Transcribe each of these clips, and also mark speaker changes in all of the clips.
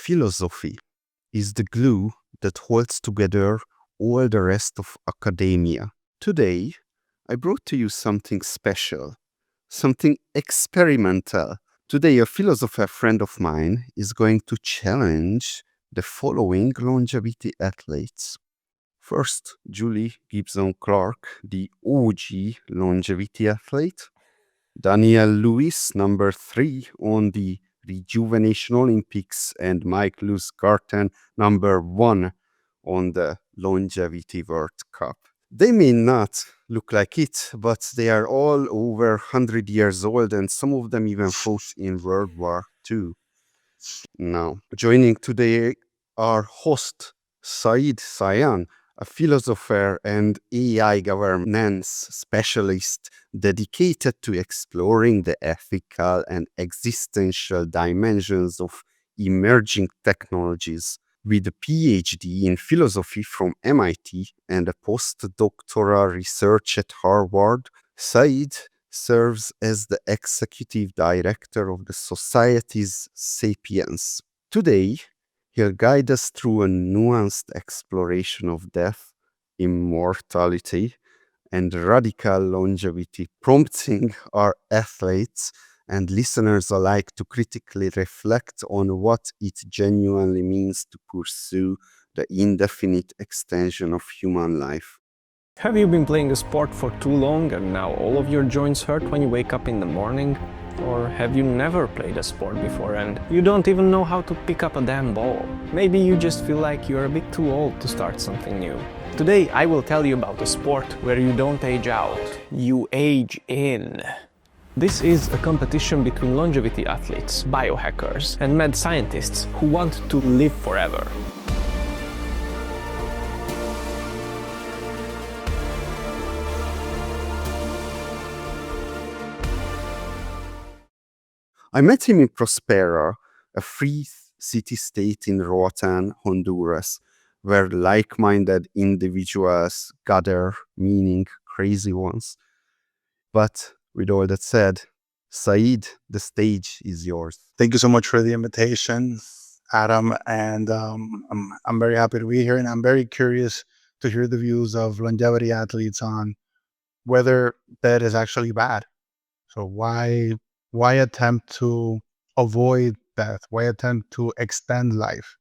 Speaker 1: philosophy is the glue that holds together all the rest of academia. Today, I brought to you something special, something experimental. Today, a philosopher friend of mine is going to challenge the following longevity athletes. First, Julie Gibson Clark, the OG longevity athlete. Daniel Lewis, number 3 on the Rejuvenation Olympics, and Mike Lustgarten, number 1 on the Longevity World Cup. They may not look like it, but they are all over 100 years old, and some of them even fought in World War II. Now, joining today our host, Saillant, a philosopher and AI governance specialist dedicated to exploring the ethical and existential dimensions of emerging technologies. With a PhD in philosophy from MIT and a postdoctoral research at Harvard, Said serves as the executive director of the Society's Sapiens. Today, he'll guide us through a nuanced exploration of death, immortality, and radical longevity, prompting our athletes and listeners alike to critically reflect on what it genuinely means to pursue the indefinite extension of human life.
Speaker 2: Have you been playing a sport for too long and now all of your joints hurt when you wake up in the morning? Or have you never played a sport before and you don't even know how to pick up a damn ball? Maybe you just feel like you're a bit too old to start something new. Today I will tell you about a sport where you don't age out, you age in. This is a competition between longevity athletes, biohackers, and mad scientists who want to live forever.
Speaker 1: I met him in Prospera, a free city-state in Roatan, Honduras, where like-minded individuals gather, meaning crazy ones. But with all that said, Said, the stage is yours.
Speaker 3: Thank you so much for the invitation, Adam, and I'm very happy to be here, and I'm very curious to hear the views of longevity athletes on whether that is actually bad. So why attempt to avoid death? Why attempt to extend life?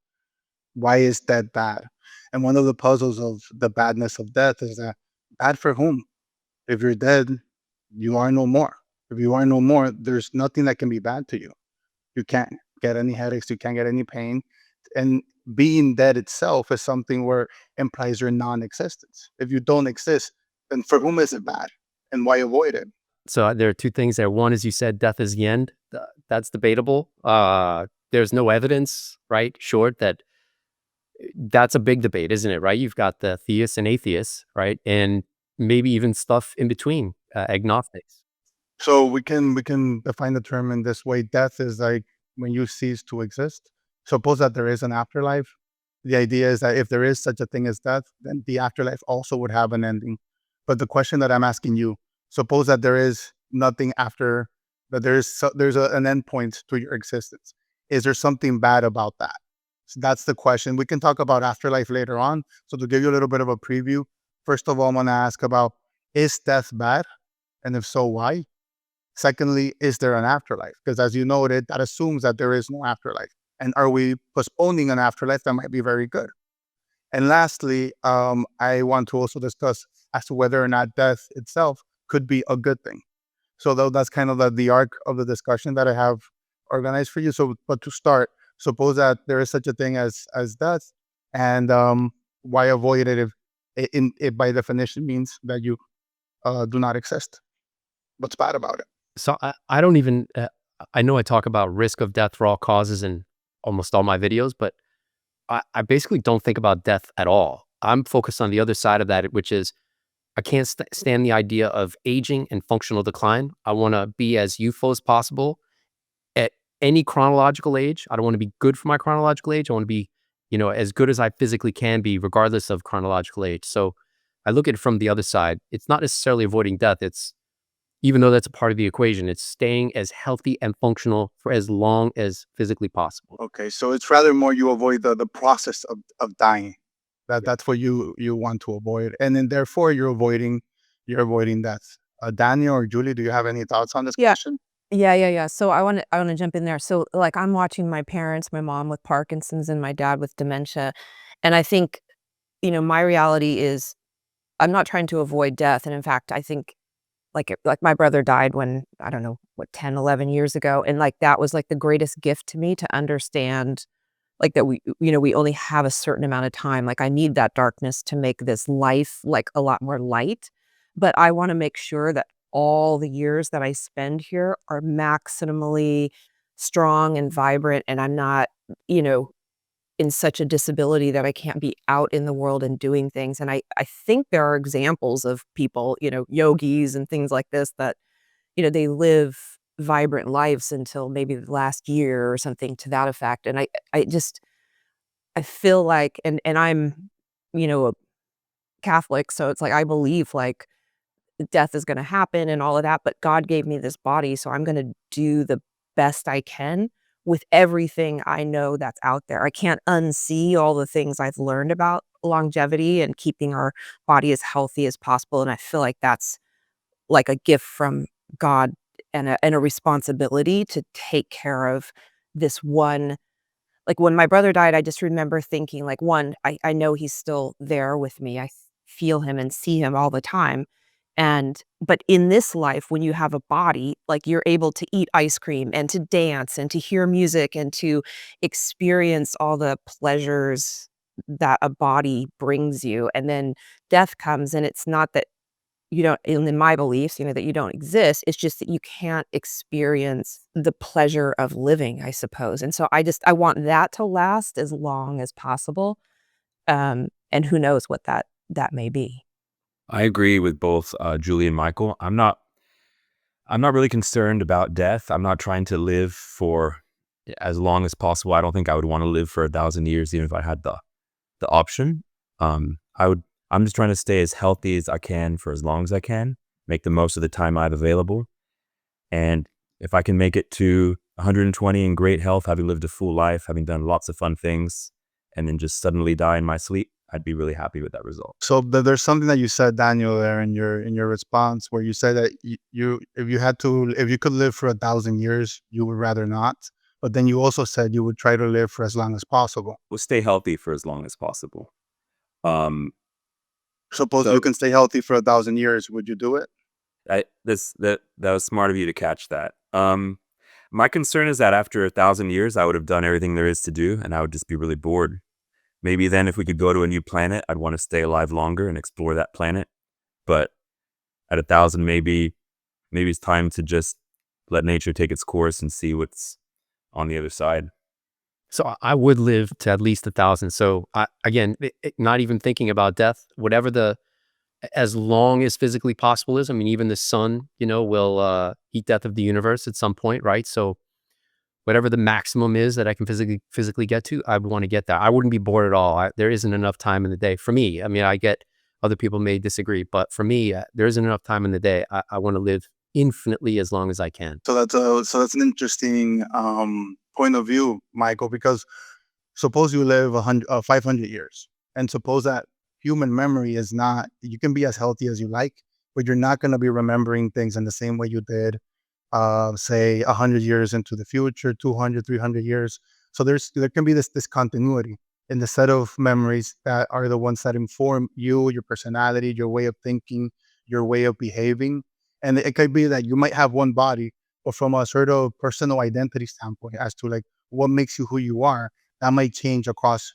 Speaker 3: Why is that bad? And one of the puzzles of the badness of death is that bad for whom? If you're dead, you are no more. If you are no more, there's nothing that can be bad to you. You can't get any headaches, you can't get any pain. And being dead itself is something where implies your non-existence. If you don't exist, then for whom is it bad? And why avoid it?
Speaker 4: So there are two things there. One is you said death is the end. That's debatable. There's no evidence, right? Short that that's a big debate, isn't it? Right? You've got the theists and atheists, right? And maybe even stuff in between, agnostics.
Speaker 3: So we can define the term in this way. Death is like when you cease to exist. Suppose that there is an afterlife. The idea is that if there is such a thing as death, then the afterlife also would have an ending. But the question that I'm asking you, suppose that there is nothing after, that there's an end point to your existence. Is there something bad about that? So that's the question. We can talk about afterlife later on. So to give you a little bit of a preview, first of all, I'm going to ask about, is death bad? And if so, why? Secondly, is there an afterlife? Because as you noted, that assumes that there is no afterlife. And are we postponing an afterlife that might be very good? And lastly, I want to also discuss as to whether or not death itself could be a good thing. So though that's kind of the arc of the discussion that I have organized for you. So, but to start, suppose that there is such a thing as death, and why avoid it if it by definition means that you do not exist? What's bad about it?
Speaker 4: So I don't even, I know I talk about risk of death for all causes in almost all my videos, but I basically don't think about death at all. I'm focused on the other side of that, which is I can't stand the idea of aging and functional decline. I want to be as youthful as possible at any chronological age. I don't want to be good for my chronological age. I want to be, as good as I physically can be, regardless of chronological age. So I look at it from the other side. It's not necessarily avoiding death. It's even though that's a part of the equation. It's staying as healthy and functional for as long as physically possible.
Speaker 3: Okay, so it's rather more you avoid the process of dying. That's what you want to avoid, and then therefore you're avoiding death. Daniel or Julie, do you have any thoughts on this
Speaker 5: Yeah.
Speaker 3: question?
Speaker 5: Yeah. So I want to jump in there. So like I'm watching my parents, my mom with Parkinson's and my dad with dementia. And I think, my reality is I'm not trying to avoid death. And in fact, I think like my brother died when, I don't know, what, 10, 11 years ago. And like that was like the greatest gift to me to understand like that we only have a certain amount of time. Like I need that darkness to make this life like a lot more light. But I want to make sure that all the years that I spend here are maximally strong and vibrant and I'm not, you know, in such a disability that I can't be out in the world and doing things. And I think there are examples of people, yogis and things like this that, they live vibrant lives until maybe the last year or something to that effect. And I feel like and I'm, a Catholic, so it's like I believe like death is gonna happen and all of that, but God gave me this body, so I'm gonna do the best I can with everything I know that's out there. I can't unsee all the things I've learned about longevity and keeping our body as healthy as possible, and I feel like that's like a gift from God and a responsibility to take care of this one. Like, when my brother died, I just remember thinking, like, 1, I know he's still there with me. I feel him and see him all the time. But in this life, when you have a body, like, you're able to eat ice cream and to dance and to hear music and to experience all the pleasures that a body brings you. And then death comes, and it's not that you don't in my beliefs, that you don't exist. It's just that you can't experience the pleasure of living, I suppose. And so I want that to last as long as possible. And who knows what that may be.
Speaker 6: I agree with both Julie and Michael. I'm not really concerned about death. I'm not trying to live for as long as possible. I don't think I would want to live for 1,000 years, even if I had the option. I'm just trying to stay as healthy as I can for as long as I can, make the most of the time I have available. And if I can make it to 120 in great health, having lived a full life, having done lots of fun things, and then just suddenly die in my sleep, I'd be really happy with that result.
Speaker 3: So there's something that you said, Daniel, there in your response, where you said that if you could live for 1,000 years, you would rather not. But then you also said you would try to live for as long as possible.
Speaker 6: We'll stay healthy for as long as possible. Um,
Speaker 3: Suppose
Speaker 6: So-
Speaker 3: you can stay healthy for 1,000 years, would you do it?
Speaker 6: that was smart of you to catch that. My concern is that after 1,000 years, I would have done everything there is to do, and I would just be really bored. Maybe then if we could go to a new planet, I'd want to stay alive longer and explore that planet. But at 1,000, maybe it's time to just let nature take its course and see what's on the other side.
Speaker 4: So I would live to at least 1,000. So again, not even thinking about death, whatever as long as physically possible is. I mean, even the sun, will heat death of the universe at some point, right? So whatever the maximum is that I can physically get to, I would want to get there. I wouldn't be bored at all. There isn't enough time in the day for me. I mean, I get other people may disagree, but for me, there isn't enough time in the day. I want to live infinitely as long as I can.
Speaker 3: So that's an interesting point of view, Michael, because suppose you live 500 years, and suppose that human memory is not, you can be as healthy as you like, but you're not going to be remembering things in the same way you did, say 100 years into the future, 200, 300 years. So there can be this discontinuity in the set of memories that are the ones that inform you, your personality, your way of thinking, your way of behaving. And it could be that you might have one body, but from a sort of personal identity standpoint as to like what makes you who you are, that might change across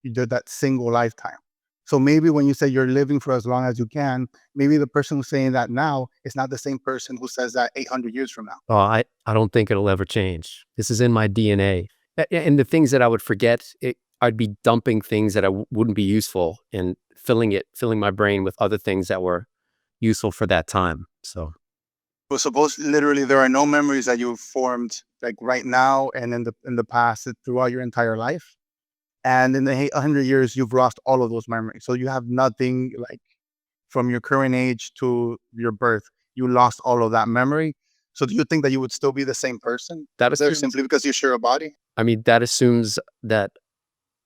Speaker 3: that single lifetime. So maybe when you say you're living for as long as you can, maybe the person who's saying that now is not the same person who says that 800 years from now.
Speaker 4: Oh, I don't think it'll ever change. This is in my DNA. And the things that I would forget, I'd be dumping things that wouldn't be useful and filling my brain with other things that were useful for that time. So
Speaker 3: But suppose literally there are no memories that you've formed like right now and in the past throughout your entire life. And in the 100 years, you've lost all of those memories. So you have nothing like from your current age to your birth. you lost all of that memory. So do you think that you would still be the same person?
Speaker 4: That
Speaker 3: There
Speaker 4: assumes,
Speaker 3: simply because you share a body?
Speaker 4: I mean, that assumes that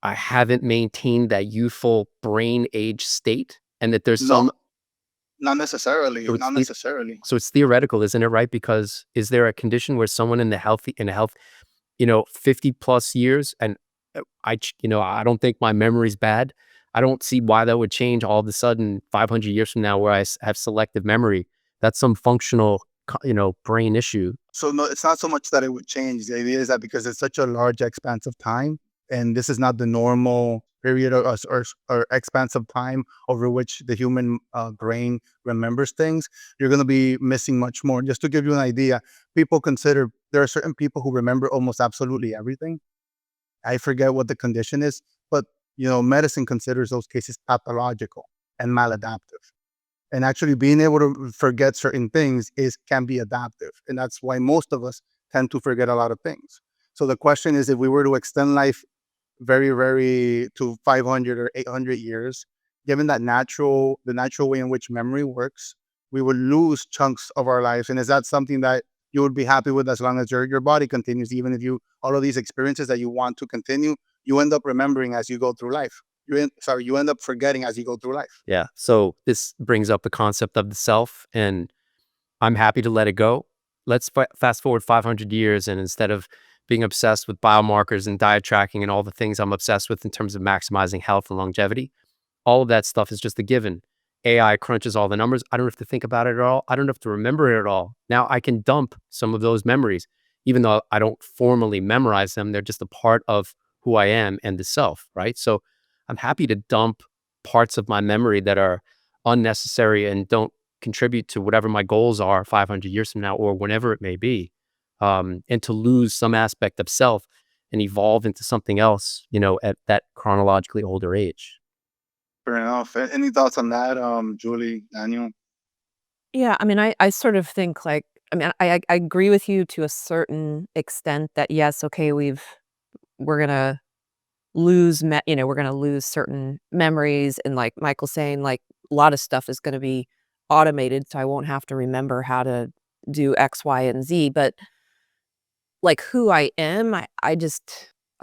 Speaker 4: I haven't maintained that youthful brain age state, and that there's some.
Speaker 3: No, not necessarily.
Speaker 4: So it's
Speaker 3: Not necessarily.
Speaker 4: so it's theoretical, isn't it? Right? Because is there a condition where someone in a health, 50 plus years, and I don't think my memory's bad. I don't see why that would change all of a sudden 500 years from now, where I have selective memory. That's some functional, brain issue.
Speaker 3: So no, it's not so much that it would change. The idea is that because it's such a large expanse of time, and this is not the normal period or expanse of time over which the human brain remembers things, you're going to be missing much more. Just to give you an idea, people consider there are certain people who remember almost absolutely everything. I forget what the condition is, but medicine considers those cases pathological and maladaptive. And actually being able to forget certain things can be adaptive. And that's why most of us tend to forget a lot of things. So the question is, if we were to extend life very, very to 500 or 800 years, given that the natural way in which memory works, we would lose chunks of our lives. And is that something that you would be happy with as long as your body continues, even if all of these experiences that you want to continue, you end up remembering as you go through life? You end up forgetting as you go through life.
Speaker 4: Yeah. So this brings up the concept of the self, and I'm happy to let it go. Let's fast forward 500 years, and instead of being obsessed with biomarkers and diet tracking and all the things I'm obsessed with in terms of maximizing health and longevity, all of that stuff is just a given. AI crunches all the numbers. I don't have to think about it at all. I don't have to remember it at all. Now I can dump some of those memories, even though I don't formally memorize them. They're just a part of who I am and the self, right? So I'm happy to dump parts of my memory that are unnecessary and don't contribute to whatever my goals are 500 years from now or whenever it may be, and to lose some aspect of self and evolve into something else, at that chronologically older age.
Speaker 3: Fair enough. Any thoughts on that, Julie, Daniel?
Speaker 5: Yeah, I mean, I sort of think like, I mean, I agree with you to a certain extent that yes, okay, we're gonna we're gonna lose certain memories, and like Michael's saying, like a lot of stuff is gonna be automated, so I won't have to remember how to do X, Y, and Z. But like who I am, I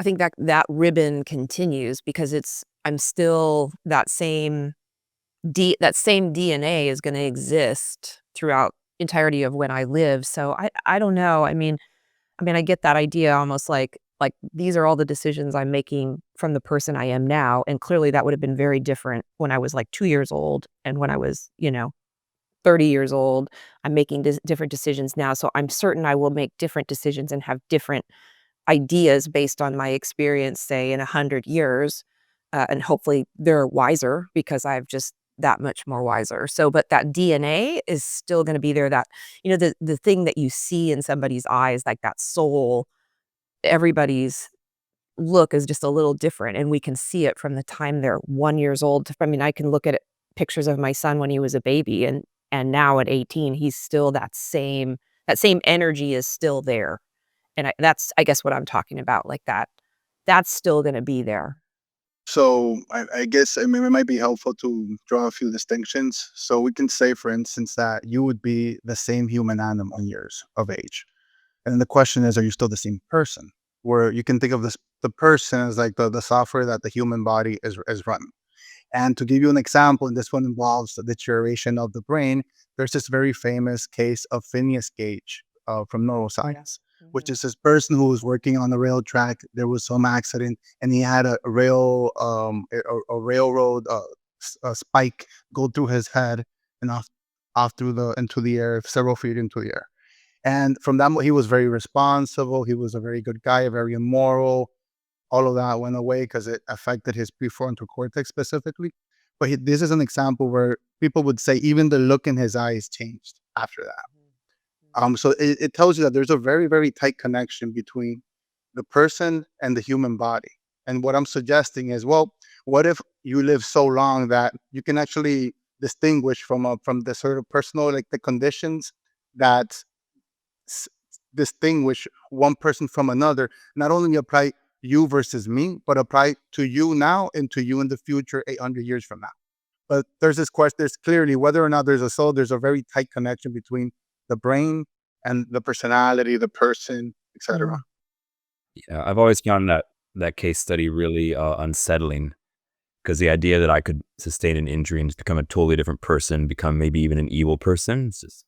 Speaker 5: think that ribbon continues because I'm still that same DNA is gonna exist throughout entirety of when I live. So I don't know. I mean, I get that idea almost like these are all the decisions I'm making from the person I am now, and clearly that would have been very different when I was like 2 years old and when I was, 30 years old. I'm making different decisions now, so I'm certain I will make different decisions and have different ideas based on my experience, say, in 100 years, and hopefully they're wiser because I've just that much more wiser. So, but that DNA is still gonna be there, that the thing that you see in somebody's eyes, like that soul, everybody's look is just a little different, and we can see it from the time they're 1 years old I mean, I can look at pictures of my son when he was a baby, and now at 18, he's still that same energy is still there. And that's, I guess, what I'm talking about, like that's still gonna be there.
Speaker 3: So I guess it might be helpful to draw a few distinctions. So we can say, for instance, that you would be the same human animal years of age. And then the question is, are you still the same person? Where you can think of the person as like the software that the human body is running. And to give you an example, and this one involves the deterioration of the brain, there's this very famous case of Phineas Gage from neuroscience, which
Speaker 5: Mhm.
Speaker 3: is this person who was working on the rail track. There was some accident, and he had a railroad a spike go through his head and off through the into the air, several feet into the air. And from that, he was very responsible. He was a very good guy, very immoral. All of that went away because it affected his prefrontal cortex specifically. But this is an example where people would say even the look in his eyes changed after that. So it tells you that there's a very, very tight connection between the person and the human body. And what I'm suggesting is, well, what if you live so long that you can actually distinguish from the sort of personal, like the conditions that s- distinguish one person from another, not only apply you versus me, but apply to you now and to you in the future 800 years from now. But there's this question, there's clearly whether or not there's a soul, there's a very tight connection between the brain and the personality, the person, etc.
Speaker 6: Yeah, I've always found that case study really unsettling, because the idea that I could sustain an injury and just become a totally different person, become maybe even an evil person, it's just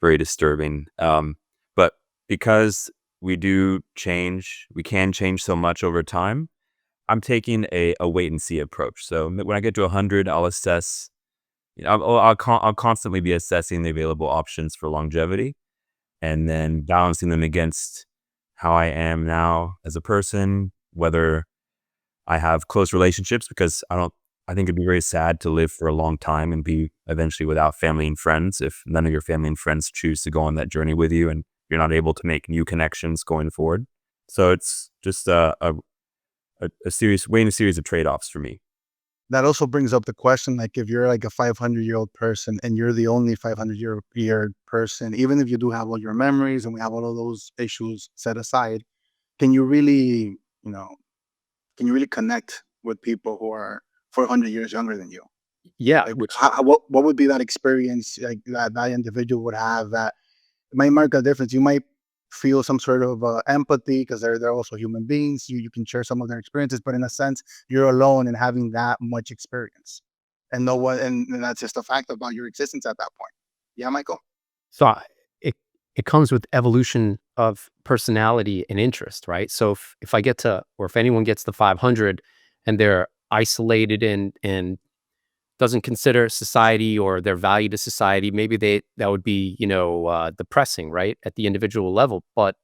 Speaker 6: very disturbing. But because we can change so much over time, I'm taking a wait and see approach. So when I get to 100, I'll assess. I'll constantly be assessing the available options for longevity, and then balancing them against how I am now as a person, whether I have close relationships, because I think it'd be very sad to live for a long time and be eventually without family and friends if none of your family and friends choose to go on that journey with you and you're not able to make new connections going forward. So it's just a series of trade-offs for me.
Speaker 3: That also brings up the question, like if you're like a 500-year-old person and you're the only 500-year person, even if you do have all your memories and we have all of those issues set aside, can you really, you know, can you really connect with people who are 400 years younger than you?
Speaker 4: Yeah,
Speaker 3: Like,
Speaker 4: which
Speaker 3: what would be that experience like that individual would have that it might mark a difference? You might feel some sort of empathy because they're also human beings. You can share some of their experiences, but in a sense, you're alone in having that much experience, and no one, and that's just a fact about your existence at that point. Yeah, Michael.
Speaker 4: so it comes with evolution of personality and interest, right? So if I get to, or if anyone gets to 500 and they're isolated and doesn't consider society or their value to society, maybe that would be, depressing, right, at the individual level. But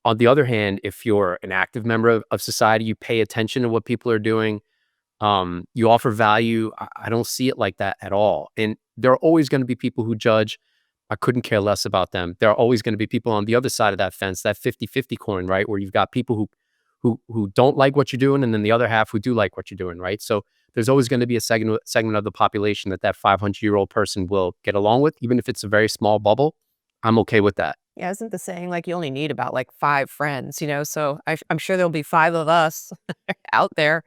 Speaker 4: on the other hand, if you're an active member of society, you pay attention to what people are doing, you offer value. I don't see it like that at all. And there are always going to be people who judge. I couldn't care less about them. There are always going to be people on the other side of that fence, that 50-50 coin, right? Where you've got people who don't like what you're doing, and then the other half who do like what you're doing, right? So there's always going to be a segment of the population that 500-year-old person will get along with, even if it's a very small bubble. I'm okay with that.
Speaker 5: Yeah, isn't the saying like you only need about like 5 friends, you know? So I'm sure there'll be 5 of us out there.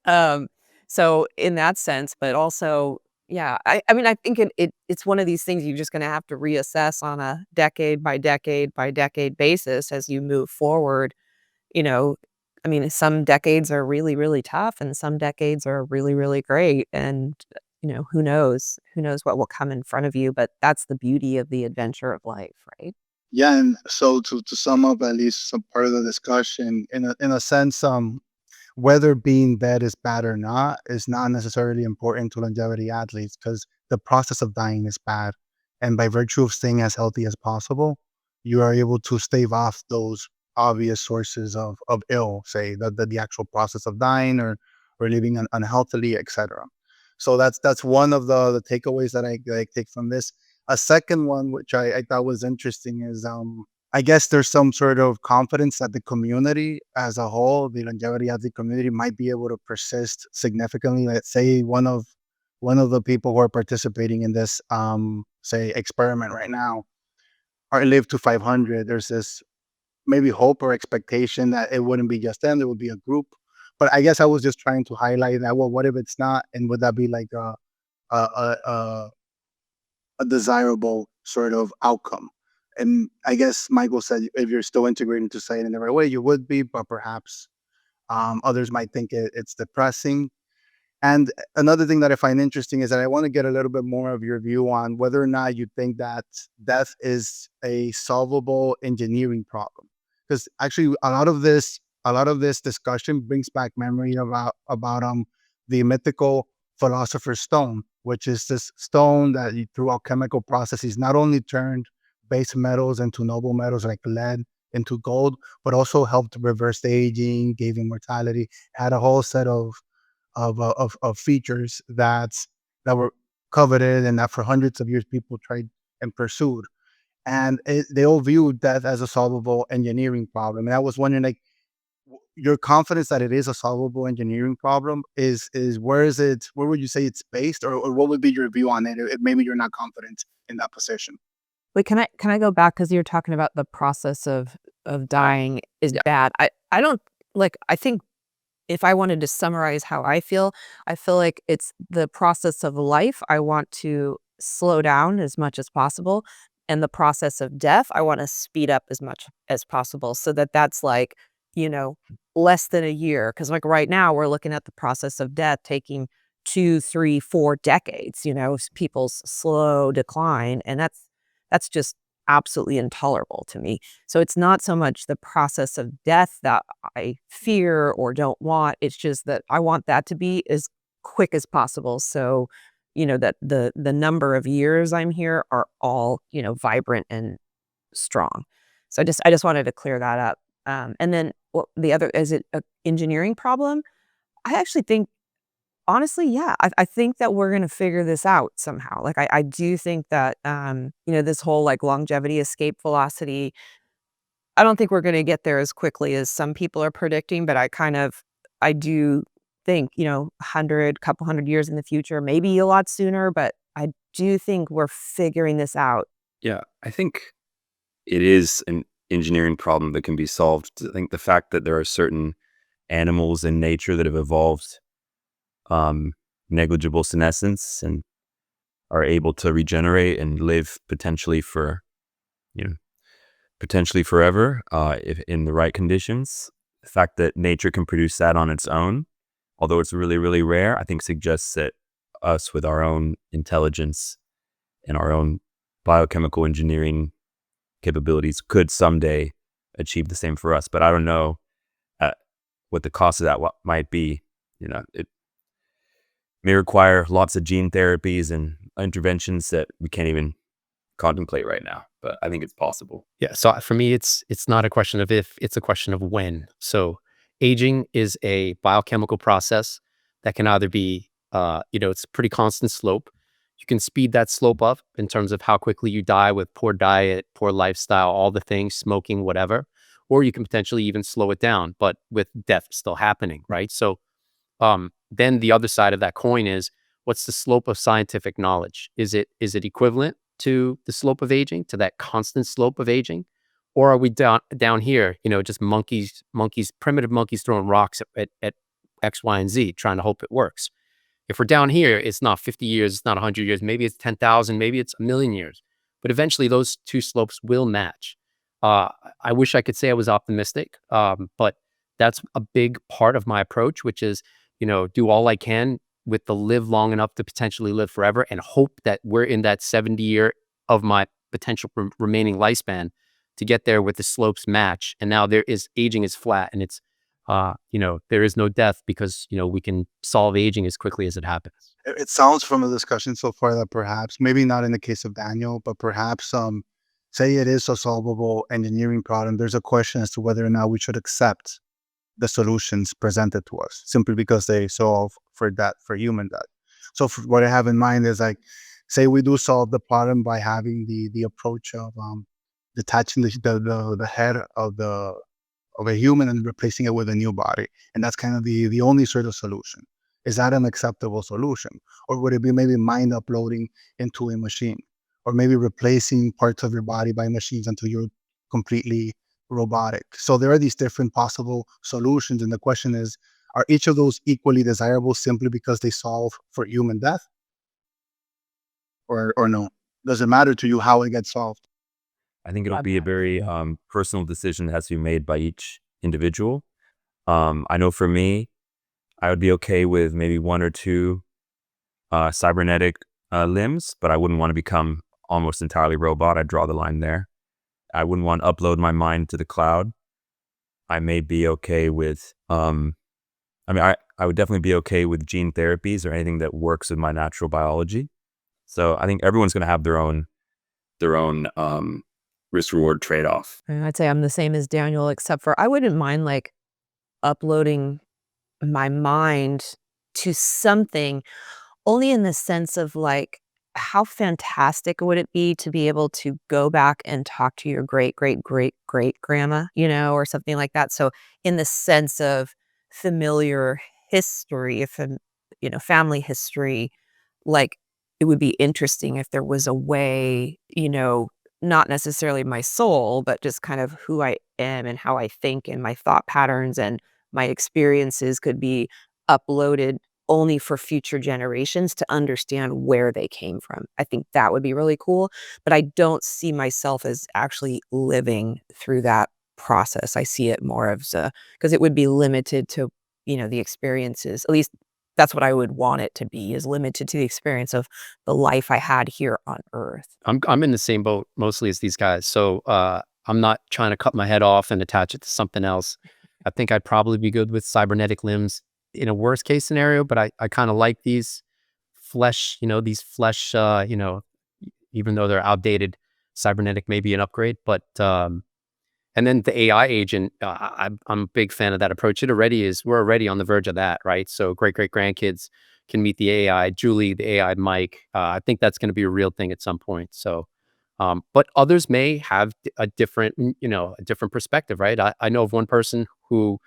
Speaker 5: Um, so in that sense, but also, yeah, I mean, I think it's one of these things you're just gonna have to reassess on a decade by decade by decade basis as you move forward, you know? I mean, some decades are really, really tough and some decades are really, really great. And, who knows? Who knows what will come in front of you? But that's the beauty of the adventure of life, right?
Speaker 3: Yeah, and so to sum up at least some part of the discussion, in a sense, whether being dead is bad or not is not necessarily important to longevity athletes because the process of dying is bad. And by virtue of staying as healthy as possible, you are able to stave off those obvious sources of ill, say the actual process of dying or living unhealthily, etc. So that's one of the takeaways that I take from this. A second one, which I thought was interesting, is I guess there's some sort of confidence that the community as a whole, the longevity athlete community, might be able to persist significantly. Let's say one of the people who are participating in this, say, experiment right now, are live to 500. There's this maybe hope or expectation that it wouldn't be just them; there would be a group. But I guess I was just trying to highlight that. Well, what if it's not? And would that be like a a, a a desirable sort of outcome? And I guess Michael said if you're still integrating to say it in the right way, you would be, but perhaps others might think it's depressing. And another thing that I find interesting is that I want to get a little bit more of your view on whether or not you think that death is a solvable engineering problem. Because actually, a lot of this discussion brings back memory about the mythical philosopher's stone, which is this stone that through alchemical processes not only turned base metals into noble metals like lead into gold, but also helped reverse aging, gave immortality, had a whole set of features that were coveted and that for hundreds of years people tried and pursued. And they all viewed that as a solvable engineering problem. And I was wondering, like, your confidence that it is a solvable engineering problem is where is it? Where would you say it's based, or what would be your view on it? If maybe you're not confident in that position.
Speaker 5: Wait, can I go back because you're talking about the process of dying is
Speaker 4: Yeah.
Speaker 5: bad. I don't like. I think if I wanted to summarize how I feel like it's the process of life I want to slow down as much as possible, and the process of death I want to speed up as much as possible, so that that's like, you know, less than a year. Because like right now we're looking at the process of death taking 2, 3, 4 decades, people's slow decline, and that's just absolutely intolerable to me. So it's not so much the process of death that I fear or don't want. It's just that I want that to be as quick as possible. So, that the number of years I'm here are all, vibrant and strong. So I just wanted to clear that up. And then the other, is it a engineering problem? I actually think, honestly, yeah, I think that we're gonna figure this out somehow. Like I do think that this whole like longevity, escape velocity, I don't think we're gonna get there as quickly as some people are predicting, but I do think, 100, couple 100 years in the future, maybe a lot sooner, but I do think we're figuring this out.
Speaker 6: Yeah, I think it is an engineering problem that can be solved. I think the fact that there are certain animals in nature that have evolved negligible senescence and are able to regenerate and live you know, potentially forever, if in the right conditions. The fact that nature can produce that on its own, although it's really, really rare, I think suggests that us with our own intelligence and our own biochemical engineering capabilities could someday achieve the same for us. But I don't know what the cost of that might be. It may require lots of gene therapies and interventions that we can't even contemplate right now, but I think it's possible.
Speaker 4: Yeah. So for me, it's not a question of if, it's a question of when. So aging is a biochemical process that can either be, it's a pretty constant slope. You can speed that slope up in terms of how quickly you die with poor diet, poor lifestyle, all the things, smoking, whatever. Or you can potentially even slow it down, but with death still happening, right? So then the other side of that coin is, what's the slope of scientific knowledge? Is it equivalent to the slope of aging, to that constant slope of aging? Or are we down here, just primitive monkeys throwing rocks at X, Y, and Z, trying to hope it works? If we're down here, it's not 50 years, it's not 100 years, maybe it's 10,000, maybe it's a million years. But eventually those two slopes will match. I wish I could say I was optimistic, but that's a big part of my approach, which is, do all I can with the live long enough to potentially live forever, and hope that we're in that 70-year of my potential remaining lifespan to get there with the slopes match. And now aging is flat, and it's, there is no death because, we can solve aging as quickly as it happens.
Speaker 3: It sounds from the discussion so far that perhaps, maybe not in the case of Daniel, but perhaps, say it is a solvable engineering problem, there's a question as to whether or not we should accept the solutions presented to us simply because they solve for human death. So what I have in mind is, like, say we do solve the problem by having the approach of detaching the head of a human and replacing it with a new body, and that's kind of the only sort of solution. Is that an acceptable solution, or would it be maybe mind uploading into a machine, or maybe replacing parts of your body by machines until you're completely robotic? So there are these different possible solutions, and the question is, are each of those equally desirable simply because they solve for human death, or no? Does it matter to you how it gets solved?
Speaker 6: I think it'll be a very personal decision that has to be made by each individual. I know for me, I would be okay with maybe 1 or 2 cybernetic limbs, but I wouldn't want to become almost entirely robot. I'd draw the line there. I wouldn't want to upload my mind to the cloud. I may be okay with, I would definitely be okay with gene therapies or anything that works with my natural biology. So I think everyone's going to have their own risk-reward trade-off.
Speaker 5: And I'd say I'm the same as Daniel, except for I wouldn't mind like uploading my mind to something, only in the sense of like, how fantastic would it be to be able to go back and talk to your great great great great grandma, or something like that. So in the sense of familiar history, if family history, like, it would be interesting if there was a way, not necessarily my soul, but just kind of who I am and how I think and my thought patterns and my experiences could be uploaded only for future generations to understand where they came from. I think that would be really cool, but I don't see myself as actually living through that process. I see it more as because it would be limited to, the experiences. At least that's what I would want it to be, is limited to the experience of the life I had here on Earth.
Speaker 4: I'm in the same boat mostly as these guys. So I'm not trying to cut my head off and attach it to something else. I think I'd probably be good with cybernetic limbs in a worst case scenario, but I kind of like these flesh, even though they're outdated, cybernetic may be an upgrade. But and then the AI agent, I'm a big fan of that approach. We're already on the verge of that, right? So great grandkids can meet the AI Julie, the AI Mike. I think that's going to be a real thing at some point. So, but others may have a different, a different perspective, right? I know of one person who,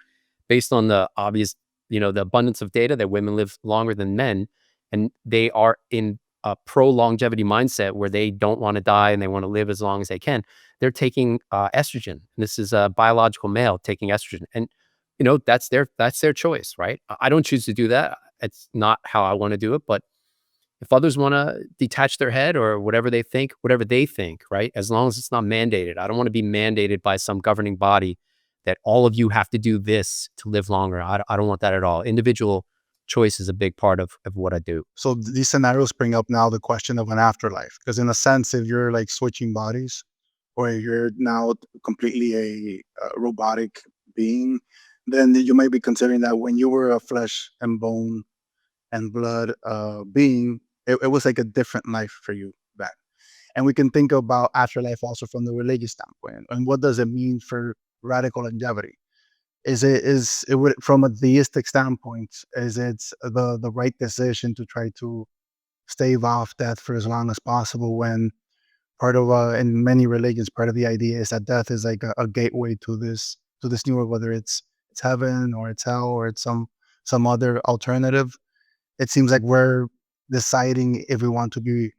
Speaker 4: based on the obvious, the abundance of data that women live longer than men, and they are in a pro longevity mindset where they don't want to die and they want to live as long as they can. They're taking estrogen. And this is a biological male taking estrogen, and that's their choice, right? I don't choose to do that. It's not how I want to do it. But if others want to detach their head or whatever they think, right? As long as it's not mandated. I don't want to be mandated by some governing body that all of you have to do this to live longer. I don't want that at all. Individual choice is a big part of what I do.
Speaker 3: So these scenarios bring up now the question of an afterlife, because in a sense, if you're like switching bodies, or you're now completely a robotic being, then you might be considering that when you were a flesh and bone and blood being, it was like a different life for you then. And we can think about afterlife also from the religious standpoint. And what does it mean for radical longevity? From a theistic standpoint, is it the right decision to try to stave off death for as long as possible, when part of in many religions, part of the idea is that death is like a gateway to this new world, whether it's heaven or it's hell or it's some other alternative. It seems like we're deciding if we want to be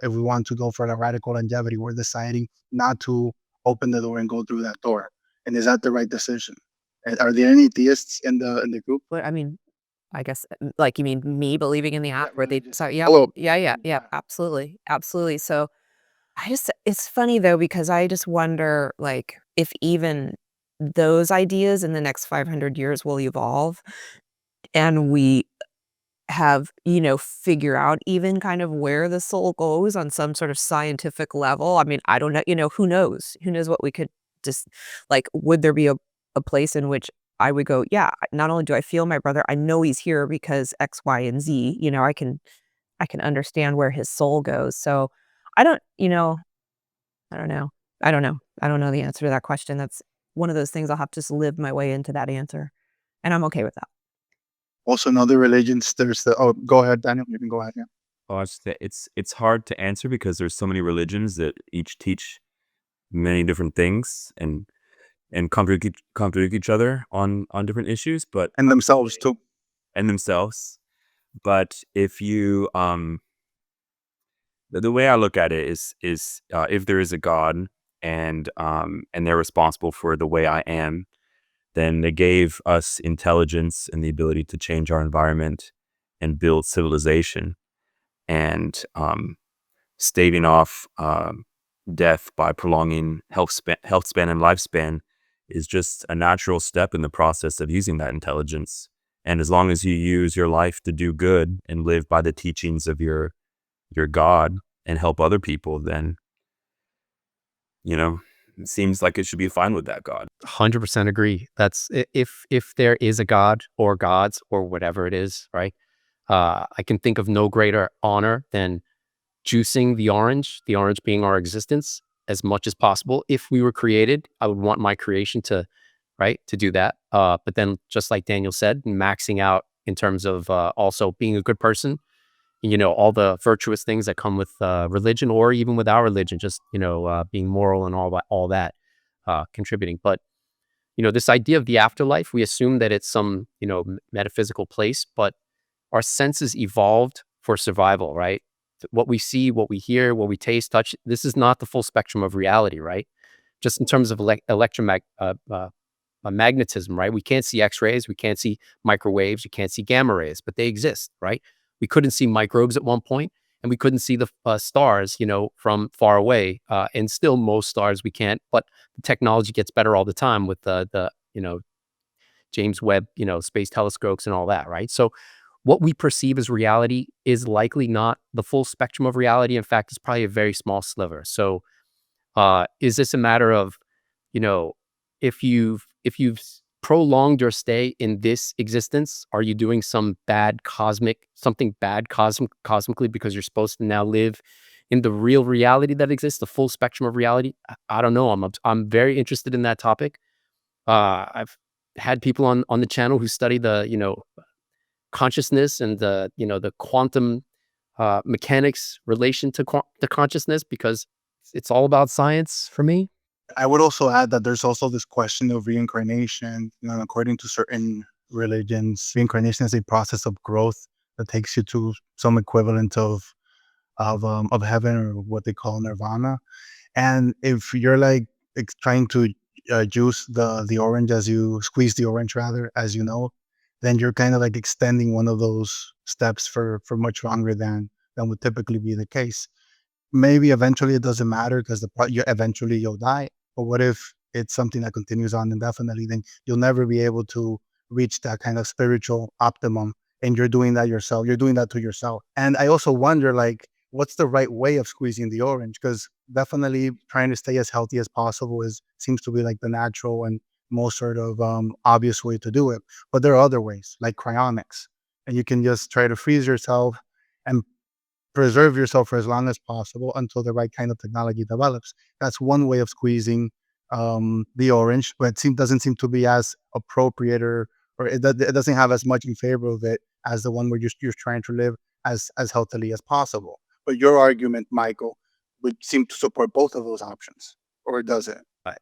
Speaker 3: if we want to go for the radical longevity, we're deciding not to open the door and go through that door. And is that the right decision? And are there any theists in the group?
Speaker 5: But I mean, I guess, like, you mean me believing in the app where they
Speaker 3: religious.
Speaker 5: sorry, yeah.
Speaker 3: Hello.
Speaker 5: Yeah,
Speaker 3: Yeah.
Speaker 5: absolutely, absolutely. So, it's funny though, because I just wonder, like, if even those ideas in the next 500 years will evolve, and we have, figure out even kind of where the soul goes on some sort of scientific level. I mean, I don't know, who knows? Who knows what we could just, like, would there be a place in which I would go, yeah, not only do I feel my brother, I know he's here because X, Y, and Z, I can understand where his soul goes. So I don't, I don't know. I don't know. I don't know the answer to that question. That's one of those things I'll have to just live my way into that answer. And I'm okay with that.
Speaker 3: Also, in other religions, there's the go ahead, Daniel. You can go ahead. Yeah.
Speaker 6: Oh, I should say it's hard to answer because there's so many religions that each teach many different things and contradict each other on different issues, but
Speaker 3: And themselves too.
Speaker 6: and themselves. But if you the way I look at it is if there is a God and they're responsible for the way I am, then they gave us intelligence and the ability to change our environment and build civilization, and staving off death by prolonging health span and lifespan is just a natural step in the process of using that intelligence. And as long as you use your life to do good and live by the teachings of your God and help other people, then it seems like it should be fine with that God.
Speaker 4: 100% agree. That's if there is a God or gods or whatever it is, right? I can think of no greater honor than juicing the orange being our existence as much as possible. If we were created, I would want my creation to do that. But then, just like Daniel said, maxing out in terms of also being a good person, all the virtuous things that come with religion, or even without religion, just being moral and all that contributing. But this idea of the afterlife, we assume that it's some metaphysical place, but our senses evolved for survival, right? What we see, what we hear, what we taste, touch, this is not the full spectrum of reality, right? Just in terms of magnetism, right? We can't see X-rays, we can't see microwaves, you can't see gamma rays, but they exist, right? We couldn't see microbes at one point, and we couldn't see the stars, from far away. And still, most stars we can't. But the technology gets better all the time with the James Webb, space telescopes and all that, right? So what we perceive as reality is likely not the full spectrum of reality. In fact, it's probably a very small sliver. So is this a matter of, if you've prolonged your stay in this existence, are you doing something bad cosmically because you're supposed to now live in the real reality that exists, the full spectrum of reality? I don't know. I'm very interested in that topic. I've had people on the channel who study the consciousness and the quantum mechanics relation to consciousness, because it's all about science for me.
Speaker 3: I would also add that there's also this question of reincarnation. According to certain religions, reincarnation is a process of growth that takes you to some equivalent of heaven, or what they call nirvana. And if you're like trying to juice the orange, as you squeeze the orange rather, as then you're kind of like extending one of those steps for much longer than would typically be the case. Maybe eventually it doesn't matter because eventually you'll die. But what if it's something that continues on indefinitely? Then you'll never be able to reach that kind of spiritual optimum. And you're doing that yourself. You're doing that to yourself. And I also wonder, like, what's the right way of squeezing the orange? Because definitely trying to stay as healthy as possible seems to be like the natural and most sort of obvious way to do it. But there are other ways, like cryonics, and you can just try to freeze yourself and preserve yourself for as long as possible until the right kind of technology develops. That's one way of squeezing the orange, but doesn't seem to be as appropriate, or it doesn't have as much in favor of it as the one where you're trying to live as healthily as possible. But your argument, Michael, would seem to support both of those options, or does it?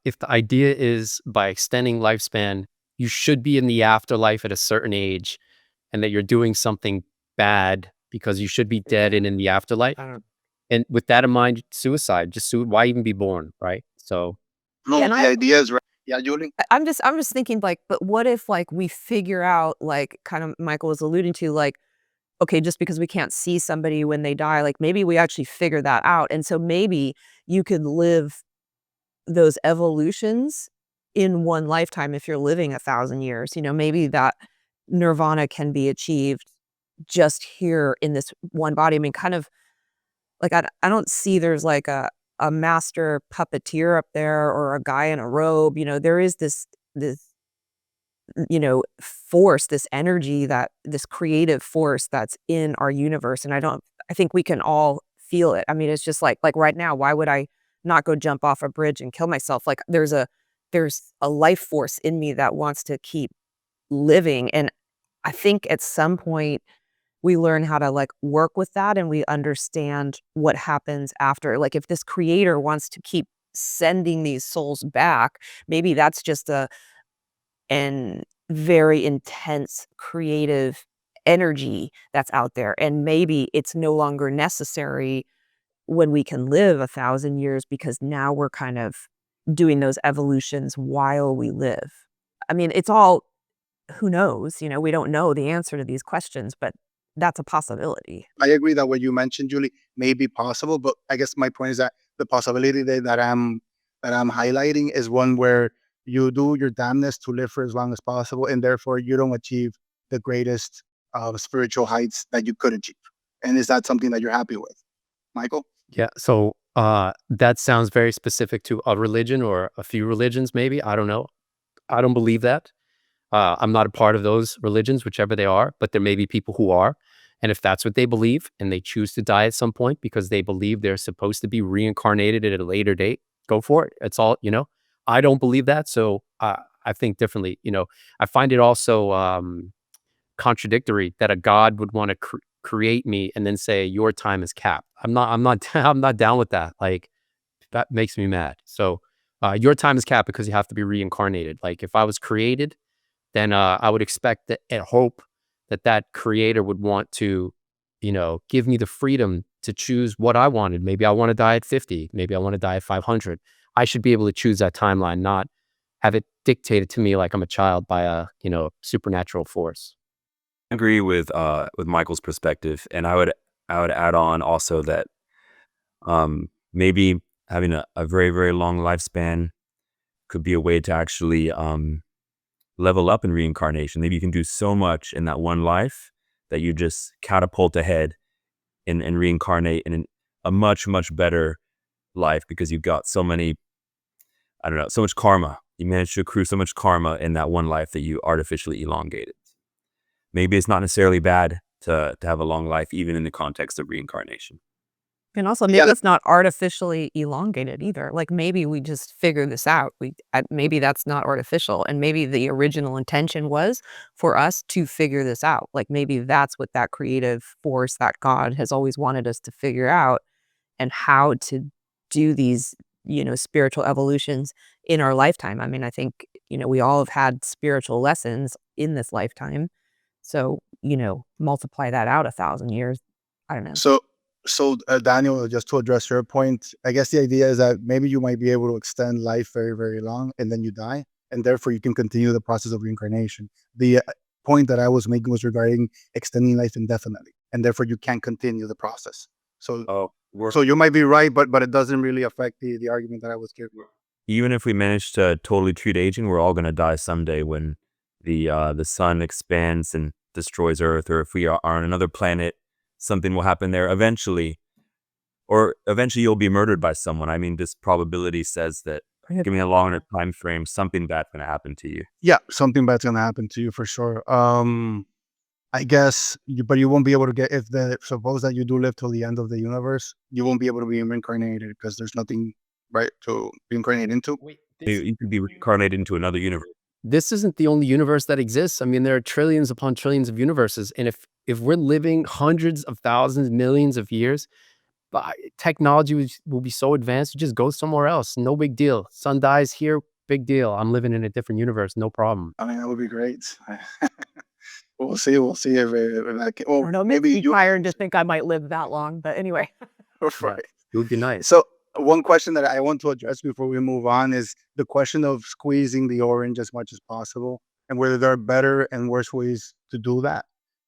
Speaker 4: If the idea is by extending lifespan, you should be in the afterlife at a certain age, and that you're doing something bad because you should be dead and in the afterlife. And with that in mind, suicide, why even be born, right? So
Speaker 3: No,
Speaker 5: And
Speaker 3: the idea is right. Yeah, Julie.
Speaker 5: I'm just thinking, like, but what if, like, we figure out, like, kind of Michael was alluding to, like, okay, just because we can't see somebody when they die, like, maybe we actually figure that out. And so maybe you could live those evolutions in one lifetime if you're living 1,000 years. Maybe that nirvana can be achieved just here in this one body. I mean, kind of like, I don't see there's like a master puppeteer up there or a guy in a robe. There is this force, this energy, this creative force that's in our universe. And I think we can all feel it. I mean, it's just like right now, why would I not go jump off a bridge and kill myself? Like, there's a life force in me that wants to keep living. And I think at some point we learn how to, like, work with that, and we understand what happens after. Like, if this creator wants to keep sending these souls back, maybe that's just an very intense creative energy that's out there, and maybe it's no longer necessary when we can live 1,000 years, because now we're kind of doing those evolutions while we live. I mean, it's all, who knows? We don't know the answer to these questions, but that's a possibility.
Speaker 3: I agree that what you mentioned, Julie, may be possible, but I guess my point is that the possibility that I'm highlighting is one where you do your damnness to live for as long as possible, and therefore you don't achieve the greatest spiritual heights that you could achieve. And is that something that you're happy with, Michael?
Speaker 4: yeah, so that sounds very specific to a religion or a few religions, maybe. I don't know. I don't believe that. I'm not a part of those religions, whichever they are, but there may be people who are. And if that's what they believe and they choose to die at some point because they believe they're supposed to be reincarnated at a later date, go for it. It's all, I don't believe that. So I think differently. I find it also contradictory that a God would want to create me and then say your time is capped. I'm not down with that. Like, that makes me mad. So your time is capped because you have to be reincarnated. Like, if I was created, then I would expect that and hope that creator would want to, give me the freedom to choose what I wanted. Maybe I want to die at 50. Maybe I want to die at 500. I should be able to choose that timeline, not have it dictated to me like I'm a child by a, supernatural force.
Speaker 6: I agree with Michael's perspective, and I would add on also that maybe having a very, very long lifespan could be a way to actually level up in reincarnation. Maybe you can do so much in that one life that you just catapult ahead and reincarnate in a much, much better life because you've got so many, I don't know, so much karma. You managed to accrue so much karma in that one life that you artificially elongated. Maybe it's not necessarily bad to have a long life, even in the context of reincarnation.
Speaker 5: And also, maybe it's not artificially elongated either. Like maybe we just figure this out. Maybe that's not artificial, and maybe the original intention was for us to figure this out. Like maybe that's what that creative force, that God, has always wanted us to figure out, and how to do these, spiritual evolutions in our lifetime. I mean, I think we all have had spiritual lessons in this lifetime. So multiply that out 1,000 years. I don't know.
Speaker 3: So, Daniel, just to address your point, I guess the idea is that maybe you might be able to extend life very, very long, and then you die, and therefore you can continue the process of reincarnation. The point that I was making was regarding extending life indefinitely, and therefore you can't continue the process. So, so you might be right, but it doesn't really affect the argument that I was giving.
Speaker 6: Even if we manage to totally treat aging, we're all going to die someday when the sun expands and destroys Earth, or if we are on another planet, something will happen there eventually, or eventually you'll be murdered by someone. I mean, this probability says that giving a longer time frame, something bad's going to happen to you.
Speaker 3: Yeah, something bad's going to happen to you for sure. I guess, but you won't be able to get, suppose that you do live till the end of the universe, you won't be able to be reincarnated because there's nothing right to reincarnate into.
Speaker 6: You could be reincarnated into another universe.
Speaker 4: This isn't the only universe that exists. I mean, there are trillions upon trillions of universes. And if we're living hundreds of thousands, millions of years, technology will be so advanced, you just go somewhere else. No big deal. Sun dies here, big deal. I'm living in a different universe, no problem.
Speaker 3: I mean, that would be great. We'll see. We'll see if that can. Well,
Speaker 5: I don't know. Maybe you tired to think I might live that long, but anyway.
Speaker 3: Right.
Speaker 4: It would be nice.
Speaker 3: So one question that I want to address before we move on is the question of squeezing the orange as much as possible, and whether there are better and worse ways to do that,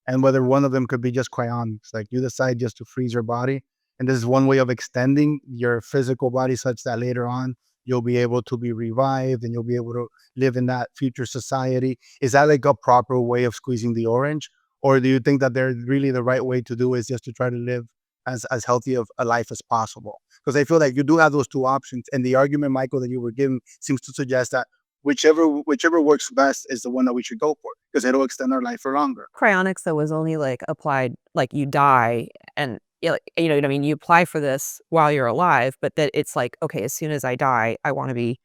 Speaker 3: and whether one of them could be just cryonics. Like you decide just to freeze your body, and this is one way of extending your physical body such that later on you'll be able to be revived and you'll be able to live in that future society. Is that like a proper way of squeezing the orange? Or do you think that they're really the right way to do is just to try to live as healthy of a life as possible? Because I feel like you do have those two options. And the argument, Michael, that you were giving seems to suggest that whichever works best is the one that we should go for, because it'll extend our life for longer.
Speaker 5: Cryonics, though, was only like applied, like you die and you know what I mean? You apply for this while you're alive, but that it's like, okay, as soon as I die, I want to be,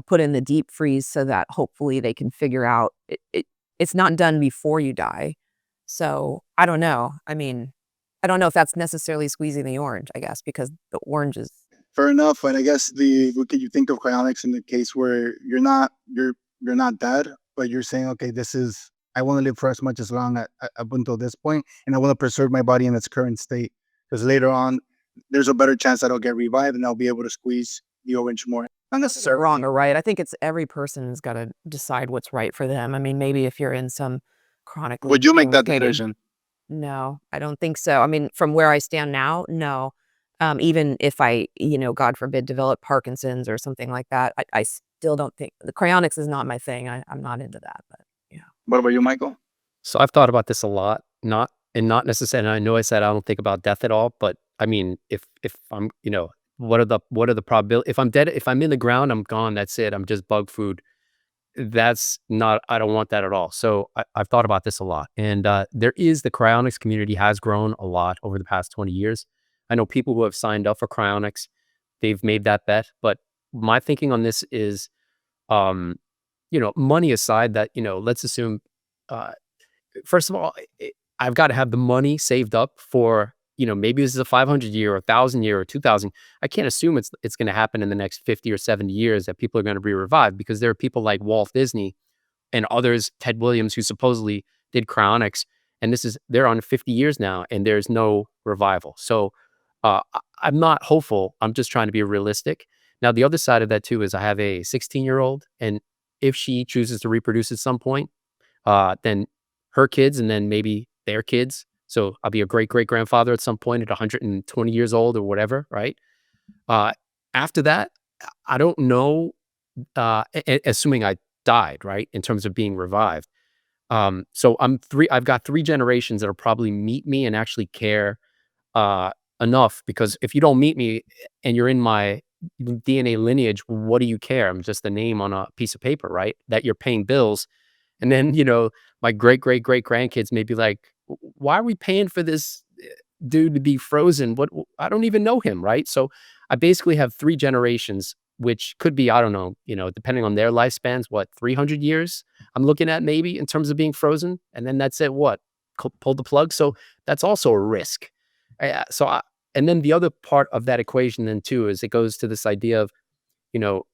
Speaker 5: put in the deep freeze so that hopefully they can figure out it's not done before you die. So I don't know. I mean, I don't know if that's necessarily squeezing the orange, I guess, because the orange is
Speaker 3: fair enough. And I guess you think of cryonics in the case where you're not dead, but you're saying, okay, I want to live for as much as long up until this point, and I want to preserve my body in its current state, because later on there's a better chance that I'll get revived and I'll be able to squeeze the orange more. Not necessarily
Speaker 5: wrong or right. I think it's every person's got to decide what's right for them. I mean, maybe if you're in some chronic,
Speaker 3: would you make that decision?
Speaker 5: No, I don't think so. I mean, from where I stand now, no. Even if I, God forbid, develop Parkinson's or something like that, I still don't think the cryonics is not my thing. I'm not into that. But yeah.
Speaker 3: What about you, Michael?
Speaker 4: So I've thought about this a lot, not necessarily. And I know I said I don't think about death at all, but I mean, if I'm, what are the probability? If I'm dead, if I'm in the ground, I'm gone. That's it. I'm just bug food. That's not, I don't want that at all. So I've thought about this a lot. And the cryonics community has grown a lot over the past 20 years. I know people who have signed up for cryonics, they've made that bet. But my thinking on this is, money aside, that, let's assume, first of all, I've got to have the money saved up for, maybe this is a 500 year or 1,000 year or 2,000. I can't assume it's going to happen in the next 50 or 70 years that people are going to be revived, because there are people like Walt Disney and others, Ted Williams, who supposedly did cryonics, and they're on 50 years now and there's no revival. So I'm not hopeful. I'm just trying to be realistic. Now, the other side of that too is I have a 16-year-old, and if she chooses to reproduce at some point, then her kids and then maybe their kids. So I'll be a great great grandfather at some point at 120 years old or whatever, right? Uh, After that, I don't know. Assuming I died, right, in terms of being revived. So I've got 3 generations that'll probably meet me and actually care uh, enough, because if you don't meet me and you're in my DNA lineage, what do you care? I'm just a name on a piece of paper, right? That you're paying bills. And then, my great great great grandkids may be like, Why are we paying for this dude to be frozen? I don't even know him, right?" So I basically have 3 generations, which could be, I don't know, depending on their lifespans, what, 300 years I'm looking at maybe in terms of being frozen. And then that's it. What? Pull the plug. So that's also a risk. And then the other part of that equation then too is it goes to this idea of,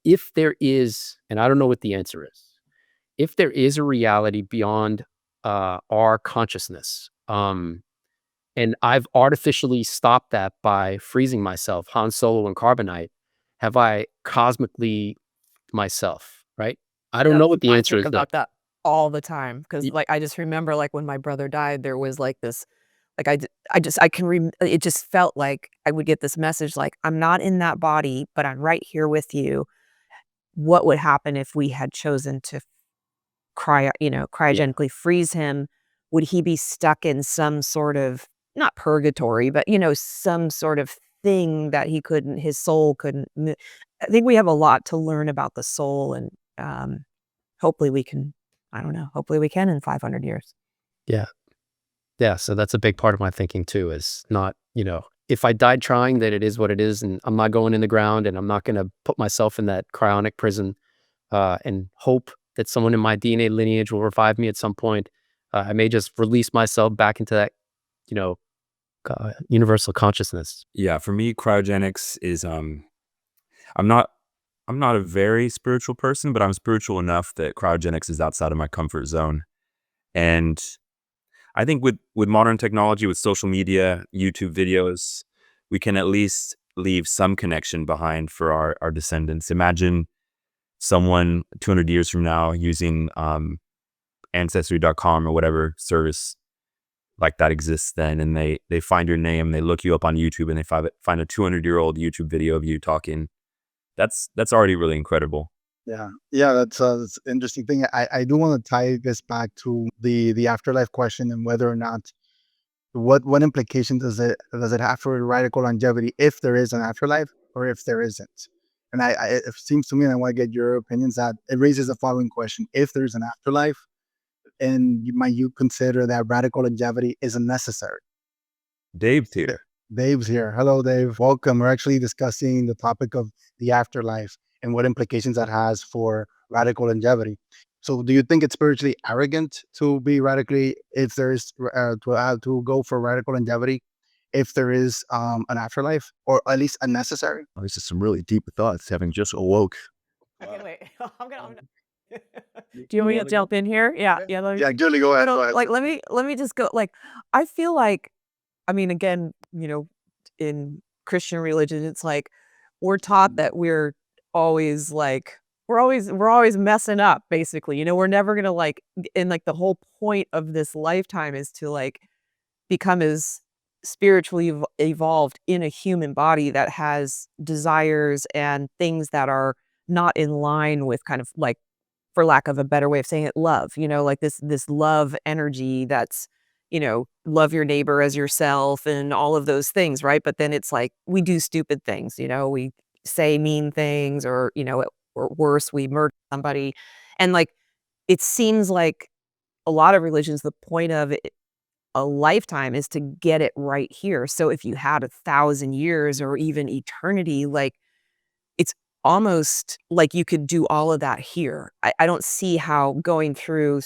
Speaker 4: if there is, and I don't know what the answer is, if there is a reality beyond our consciousness, and I've artificially stopped that by freezing myself, Han Solo and carbonite, have I cosmically myself, right? I don't know what the
Speaker 5: I
Speaker 4: answer
Speaker 5: think
Speaker 4: is though.
Speaker 5: about that all the time because,
Speaker 4: Y-
Speaker 5: like, I just remember, like, when my brother died, there was, like, this like, I can it just felt like I would get this message, like, "I'm not in that body, but I'm right here with you. What would happen if we had chosen to
Speaker 4: Yeah.
Speaker 5: cryogenically freeze him? Would he be stuck in some sort of not purgatory, but, some sort of thing that his soul couldn't mo I think we have a lot to learn about the soul, and, hopefully we can I don't know, hopefully we can in 500 years.
Speaker 4: Yeah. Yeah. So that's a big part of my thinking too, is not, if I died trying, that it is what it is, and I'm not going in the ground, and I'm not going to put myself in that cryonic prison and hope that someone in my DNA lineage will revive me at some point. I may just release myself back into that, you know, universal consciousness.
Speaker 6: Yeah, for me, cryogenics is I'm not I'm not a very spiritual person, but I'm spiritual enough that cryogenics is outside of my comfort zone. And I think with modern technology, with social media, YouTube videos, we can at least leave some connection behind for our descendants. Imagine someone 200 years from now using ancestry.com or whatever service like that exists then, and they find your name, they look you up on YouTube, and they find a 200-year-old YouTube video of you talking. That's already really incredible.
Speaker 3: Yeah, yeah, that's an interesting thing. I do want to tie this back to the afterlife question and whether or not what implication does it have for radical longevity if there is an afterlife or if there isn't. And it seems to me, and I want to get your opinions, that it raises the following question: if there's an afterlife, and might you consider that radical longevity isn't necessary?
Speaker 6: Dave's
Speaker 3: Da-
Speaker 6: here.
Speaker 3: Dave's here. Hello, Dave. Welcome. We're actually discussing the topic of the afterlife and what implications that has for radical longevity. So, do you think it's spiritually arrogant to be radically, if there's to go for radical longevity, if there is an afterlife, or at least unnecessary?
Speaker 1: Oh, this is some really deep thoughts, having just awoke.
Speaker 5: Okay, wait. I'm gonna
Speaker 3: You
Speaker 5: Do you want me to
Speaker 3: wanna go?
Speaker 5: jump in here? Yeah,
Speaker 3: Yeah,
Speaker 5: yeah, let me
Speaker 3: yeah, Julie, go ahead.
Speaker 5: no,
Speaker 3: Go ahead.
Speaker 5: like, let me just go, like, I feel like I mean, again, in Christian religion, it's like we're taught that we're always like we're always messing up, basically. We're never gonna and like the whole point of this lifetime is to like become as spiritually evolved in a human body that has desires and things that are not in line with kind of like, for lack of a better way of saying it, love, like this love energy that's, love your neighbor as yourself and all of those things, right? But then it's like we do stupid things, we say mean things, or worse, we murder somebody. And like it seems like a lot of religions, the point of it, a lifetime is to get it right here. So if you had 1,000 years or even eternity, like it's almost like you could do all of that here. I don't see how going through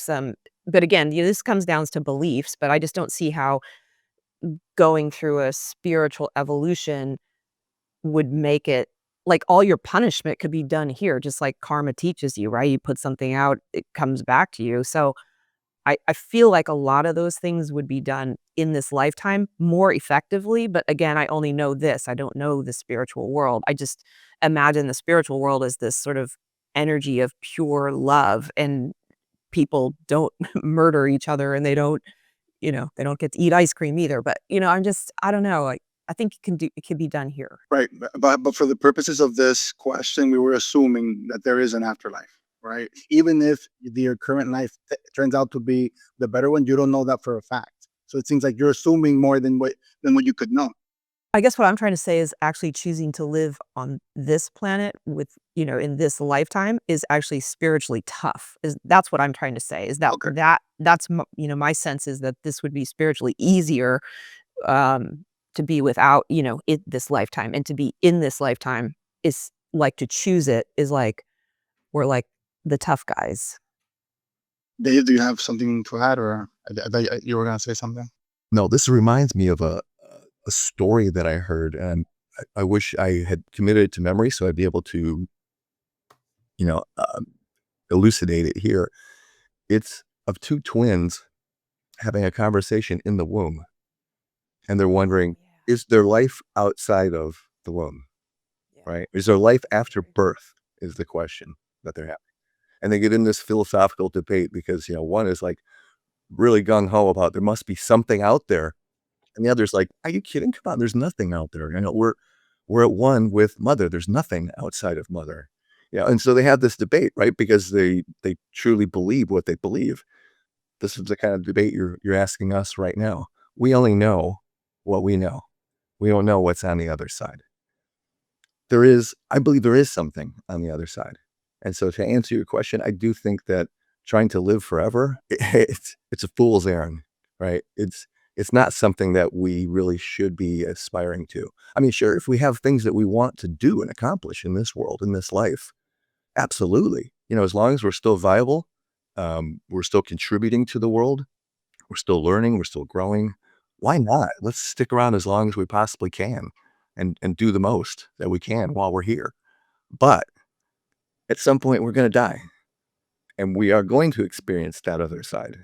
Speaker 5: but again, this comes down to beliefs, but I just don't see how going through a spiritual evolution would make it like all your punishment could be done here, just like karma teaches you, right? You put something out, it comes back to you. So I feel like a lot of those things would be done in this lifetime more effectively. But again, I only know this. I don't know the spiritual world. I just imagine the spiritual world as this sort of energy of pure love, and people don't murder each other, and they don't, they don't get to eat ice cream either. But, I don't know. Like, I think it can be done here.
Speaker 3: Right. But for the purposes of this question, we were assuming that there is an afterlife, right? Even if your current life turns out to be the better one, you don't know that for a fact. So it seems like you're assuming more than what you could know.
Speaker 5: I guess what I'm trying to say is actually choosing to live on this planet with, in this lifetime is actually spiritually tough. That's what I'm trying to say, is that
Speaker 3: Okay.
Speaker 5: that's my sense is that this would be spiritually easier to be without, this lifetime, and to be in this lifetime is like, to choose it is like we're like the tough guys.
Speaker 3: Dave, do you have something to add, or you were going to say something?
Speaker 7: No, this reminds me of a story that I heard, and I wish I had committed it to memory so I'd be able to, elucidate it here. It's of two twins having a conversation in the womb, and they're wondering, is there life outside of the womb, right? Is there life after birth is the question that they're having. And they get in this philosophical debate because, one is like really gung-ho about there must be something out there. And the other's like, are you kidding? Come on, there's nothing out there. We're at one with mother. There's nothing outside of mother. Yeah. And so they have this debate, right? Because they truly believe what they believe. This is the kind of debate you're asking us right now. We only know what we know. We don't know what's on the other side. I believe there is something on the other side. And so to answer your question, I do think that trying to live forever, it's a fool's errand, right? It's not something that we really should be aspiring to. I mean, sure, if we have things that we want to do and accomplish in this world, in this life, absolutely. As long as we're still viable, we're still contributing to the world, we're still learning, we're still growing. Why not? Let's stick around as long as we possibly can and do the most that we can while we're here. But at some point, we're going to die, and we are going to experience that other side.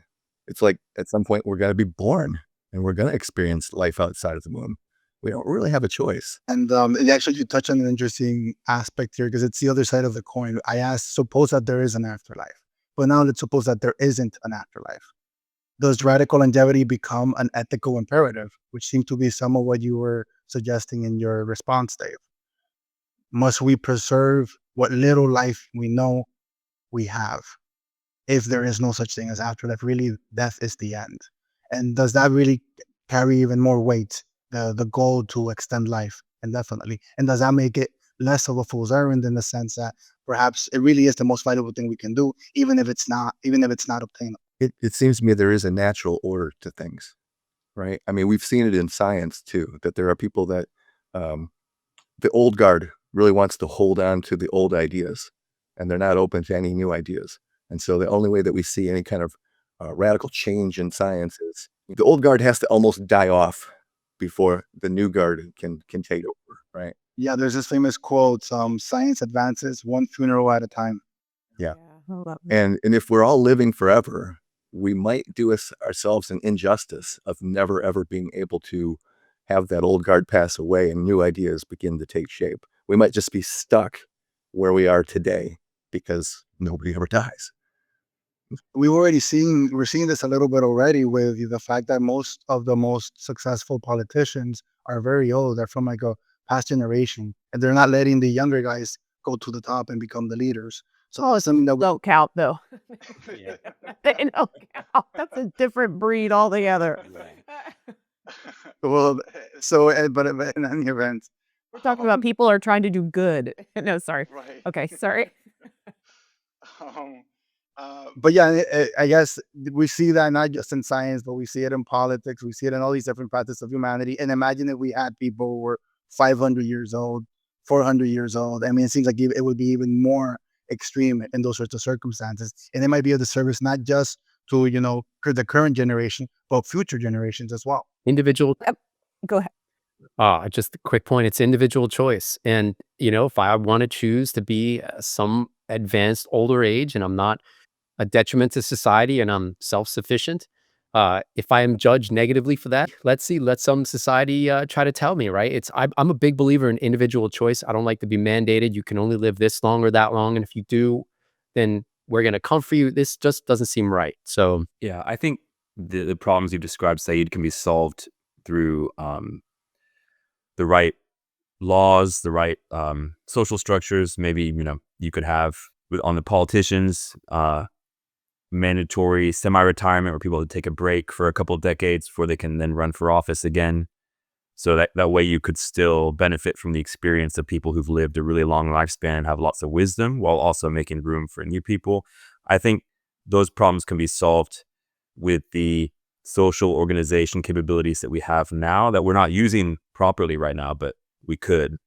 Speaker 7: It's like at some point, we're going to be born, and we're going to experience life outside of the womb. We don't really have a choice.
Speaker 3: And actually, you touch on an interesting aspect here, because it's the other side of the coin. I asked, suppose that there is an afterlife, but now let's suppose that there isn't an afterlife. Does radical longevity become an ethical imperative, which seemed to be some of what you were suggesting in your response, Dave? Must we preserve what little life we know we have? If there is no such thing as afterlife, really, death is the end. And does that really carry even more weight, the goal to extend life indefinitely? And does that make it less of a fool's errand, in the sense that perhaps it really is the most valuable thing we can do, even if it's not obtainable?
Speaker 7: It seems to me there is a natural order to things, right? I mean, we've seen it in science too, that there are people that the old guard really wants to hold on to the old ideas, and they're not open to any new ideas. And so the only way that we see any kind of radical change in science is the old guard has to almost die off before the new guard can take over, right?
Speaker 3: Yeah, there's this famous quote, science advances one funeral at a time.
Speaker 7: Yeah.
Speaker 5: I love that.
Speaker 7: And if we're all living forever, we might do ourselves an injustice of never, ever being able to have that old guard pass away and new ideas begin to take shape. We might just be stuck where we are today because nobody ever dies.
Speaker 3: We're seeing this a little bit already with the fact that most of the most successful politicians are very old. They're from like a past generation, and they're not letting the younger guys go to the top and become the leaders. So it's something that
Speaker 5: Don't count, though. They don't count. That's a different breed altogether.
Speaker 3: well, but in any event,
Speaker 5: We're talking about people are trying to do good. No, sorry.
Speaker 3: right.
Speaker 5: Okay, sorry.
Speaker 3: But yeah, I guess we see that not just in science, but we see it in politics. We see it in all these different facets of humanity. And imagine if we had people who were 500 years old, 400 years old. I mean, it seems like it would be even more extreme in those sorts of circumstances. And it might be of the service not just to, the current generation, but future generations as well.
Speaker 4: Individual.
Speaker 5: Go ahead.
Speaker 4: Just a quick point. It's individual choice. And, if I want to choose to be some advanced older age and I'm not a detriment to society and I'm self-sufficient, if I am judged negatively for that, let some society try to tell me, right? I'm a big believer in individual choice. I don't like to be mandated. You can only live this long or that long, and if you do, then we're gonna come for you. This just doesn't seem right. So
Speaker 6: Yeah, I think the problems you've described, Saeed, can be solved through the right laws, the right social structures. Maybe, you could have on the politicians, mandatory semi-retirement where people take a break for a couple of decades before they can then run for office again. So that way you could still benefit from the experience of people who've lived a really long lifespan and have lots of wisdom while also making room for new people. I think those problems can be solved with the social organization capabilities that we have now that we're not using properly right now, but we could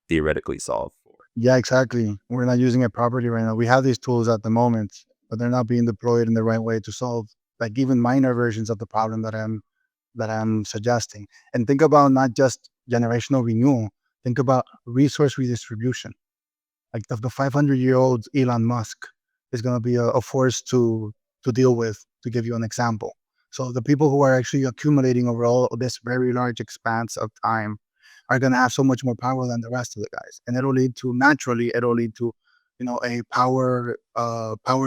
Speaker 6: theoretically solve for.
Speaker 3: Yeah, exactly. We're not using it properly right now. We have these tools at the moment, but they're not being deployed in the right way to solve like even minor versions of the problem that I'm suggesting. And think about not just generational renewal. Think about resource redistribution. Like the 500-year-old Elon Musk is going to be a force to deal with. To give you an example, so the people who are actually accumulating over all this very large expanse of time are going to have so much more power than the rest of the guys, and it'll lead to naturally a power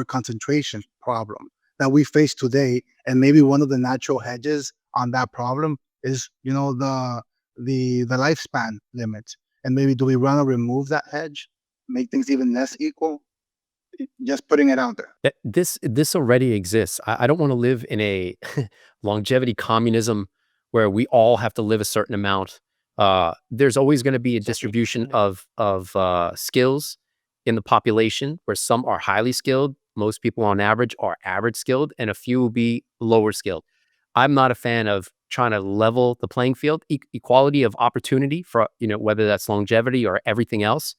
Speaker 3: concentration problem that we face today. And maybe one of the natural hedges on that problem is the lifespan limit. And maybe do we want to remove that hedge, make things even less equal? Just putting it out there.
Speaker 4: this already exists. I don't want to live in a longevity communism where we all have to live a certain amount. There's always going to be a distribution of skills in the population where some are highly skilled. Most people on average are average skilled, and a few will be lower skilled. I'm not a fan of trying to level the playing field, equality of opportunity for, whether that's longevity or everything else.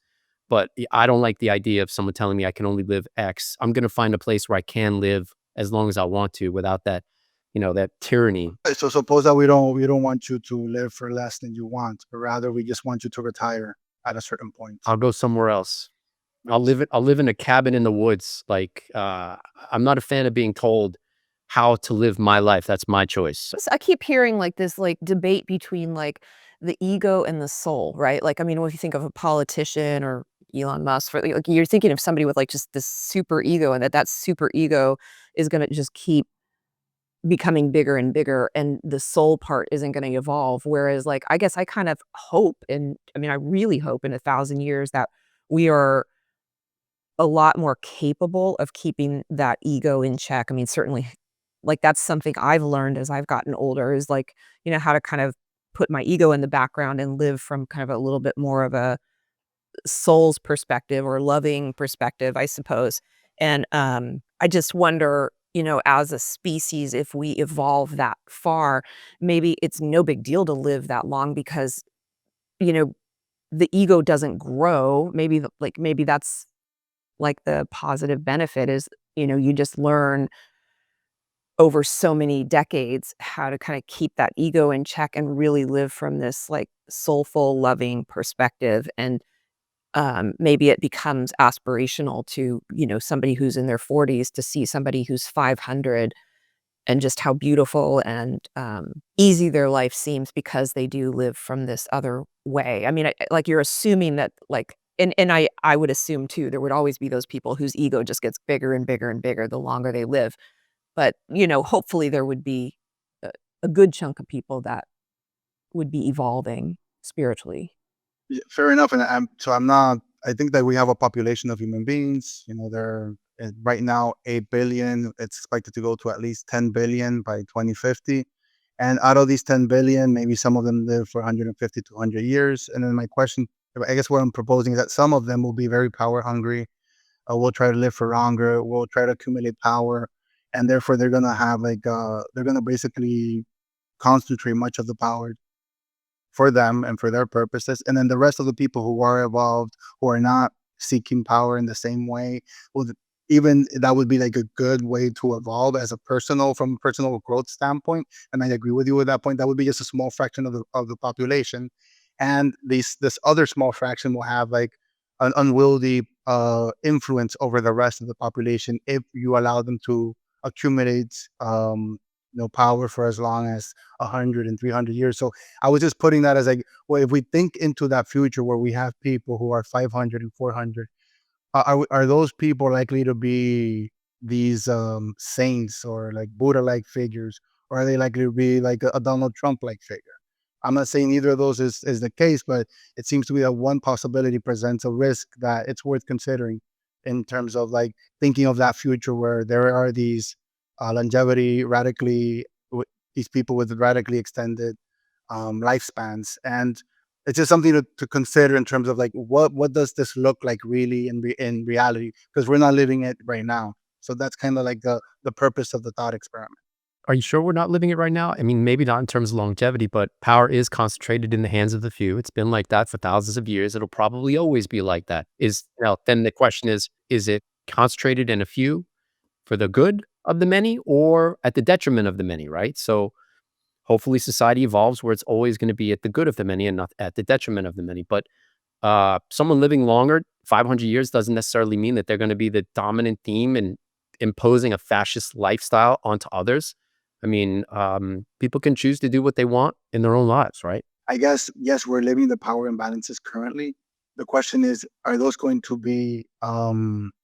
Speaker 4: But I don't like the idea of someone telling me I can only live X. I'm going to find a place where I can live as long as I want to without that, that tyranny.
Speaker 3: So suppose that we don't want you to live for less than you want, but rather we just want you to retire at a certain point.
Speaker 4: I'll go somewhere else. I'll live in a cabin in the woods. Like, I'm not a fan of being told how to live my life. That's my choice.
Speaker 5: I keep hearing like this like debate between like the ego and the soul, right? Like, I mean, if you think of a politician or Elon Musk, for like you're thinking of somebody with like just this super ego, and that super ego is going to just keep becoming bigger and bigger, and the soul part isn't going to evolve. Whereas, like, I guess I kind of hope, and I mean, I really hope in 1,000 years that we are a lot more capable of keeping that ego in check. I mean, certainly, like, that's something I've learned as I've gotten older is, like, how to kind of put my ego in the background and live from kind of a little bit more of a soul's perspective or loving perspective, I suppose. And, I just wonder, as a species, if we evolve that far, maybe it's no big deal to live that long because, you know, the ego doesn't grow. Maybe maybe that's like the positive benefit is, you just learn over so many decades how to kind of keep that ego in check and really live from this like soulful, loving perspective. And maybe it becomes aspirational to, somebody who's in their 40s to see somebody who's 500 and just how beautiful and easy their life seems because they do live from this other way. I mean, like you're assuming that like, and I would assume too, there would always be those people whose ego just gets bigger and bigger and bigger the longer they live. But, hopefully there would be a good chunk of people that would be evolving spiritually.
Speaker 3: Yeah, fair enough. And I'm not. I think that we have a population of human beings. They're right now 8 billion. It's expected to go to at least 10 billion by 2050. And out of these 10 billion, maybe some of them live for 150 to 100 years. And then my question, I guess, what I'm proposing is that some of them will be very power hungry. Will try to live for longer. Will try to accumulate power, and therefore they're gonna have they're gonna basically concentrate much of the power for them and for their purposes. And then the rest of the people who are evolved, who are not seeking power in the same way, well, even that would be like a good way to evolve as from a personal growth standpoint. And I agree with you at that point. That would be just a small fraction of the population. And this other small fraction will have like an unwieldy influence over the rest of the population if you allow them to accumulate power for as long as 100 and 300 years. So I was just putting that as like, well, if we think into that future where we have people who are 500 and 400, are those people likely to be these saints or like Buddha-like figures, or are they likely to be like a Donald Trump-like figure? I'm not saying either of those is the case, but it seems to be that one possibility presents a risk that it's worth considering in terms of like thinking of that future where there are these longevity radically these people with radically extended lifespans. And it's just something to consider in terms of like what does this look like really in reality, because we're not living it right now. So that's kind of like the purpose of the thought experiment.
Speaker 4: Are you sure we're not living it right now? I mean, maybe not in terms of longevity, but power is concentrated in the hands of the few. It's been like that for thousands of years. It'll probably always be like that. Now, then the question is it concentrated in a few for the good of the many or at the detriment of the many, right? So hopefully society evolves where it's always going to be at the good of the many and not at the detriment of the many. But someone living longer, 500 years, doesn't necessarily mean that they're going to be the dominant theme and imposing a fascist lifestyle onto others. I mean, people can choose to do what they want in their own lives, right?
Speaker 3: I guess, yes, we're living the power imbalances currently. The question is, are those going to be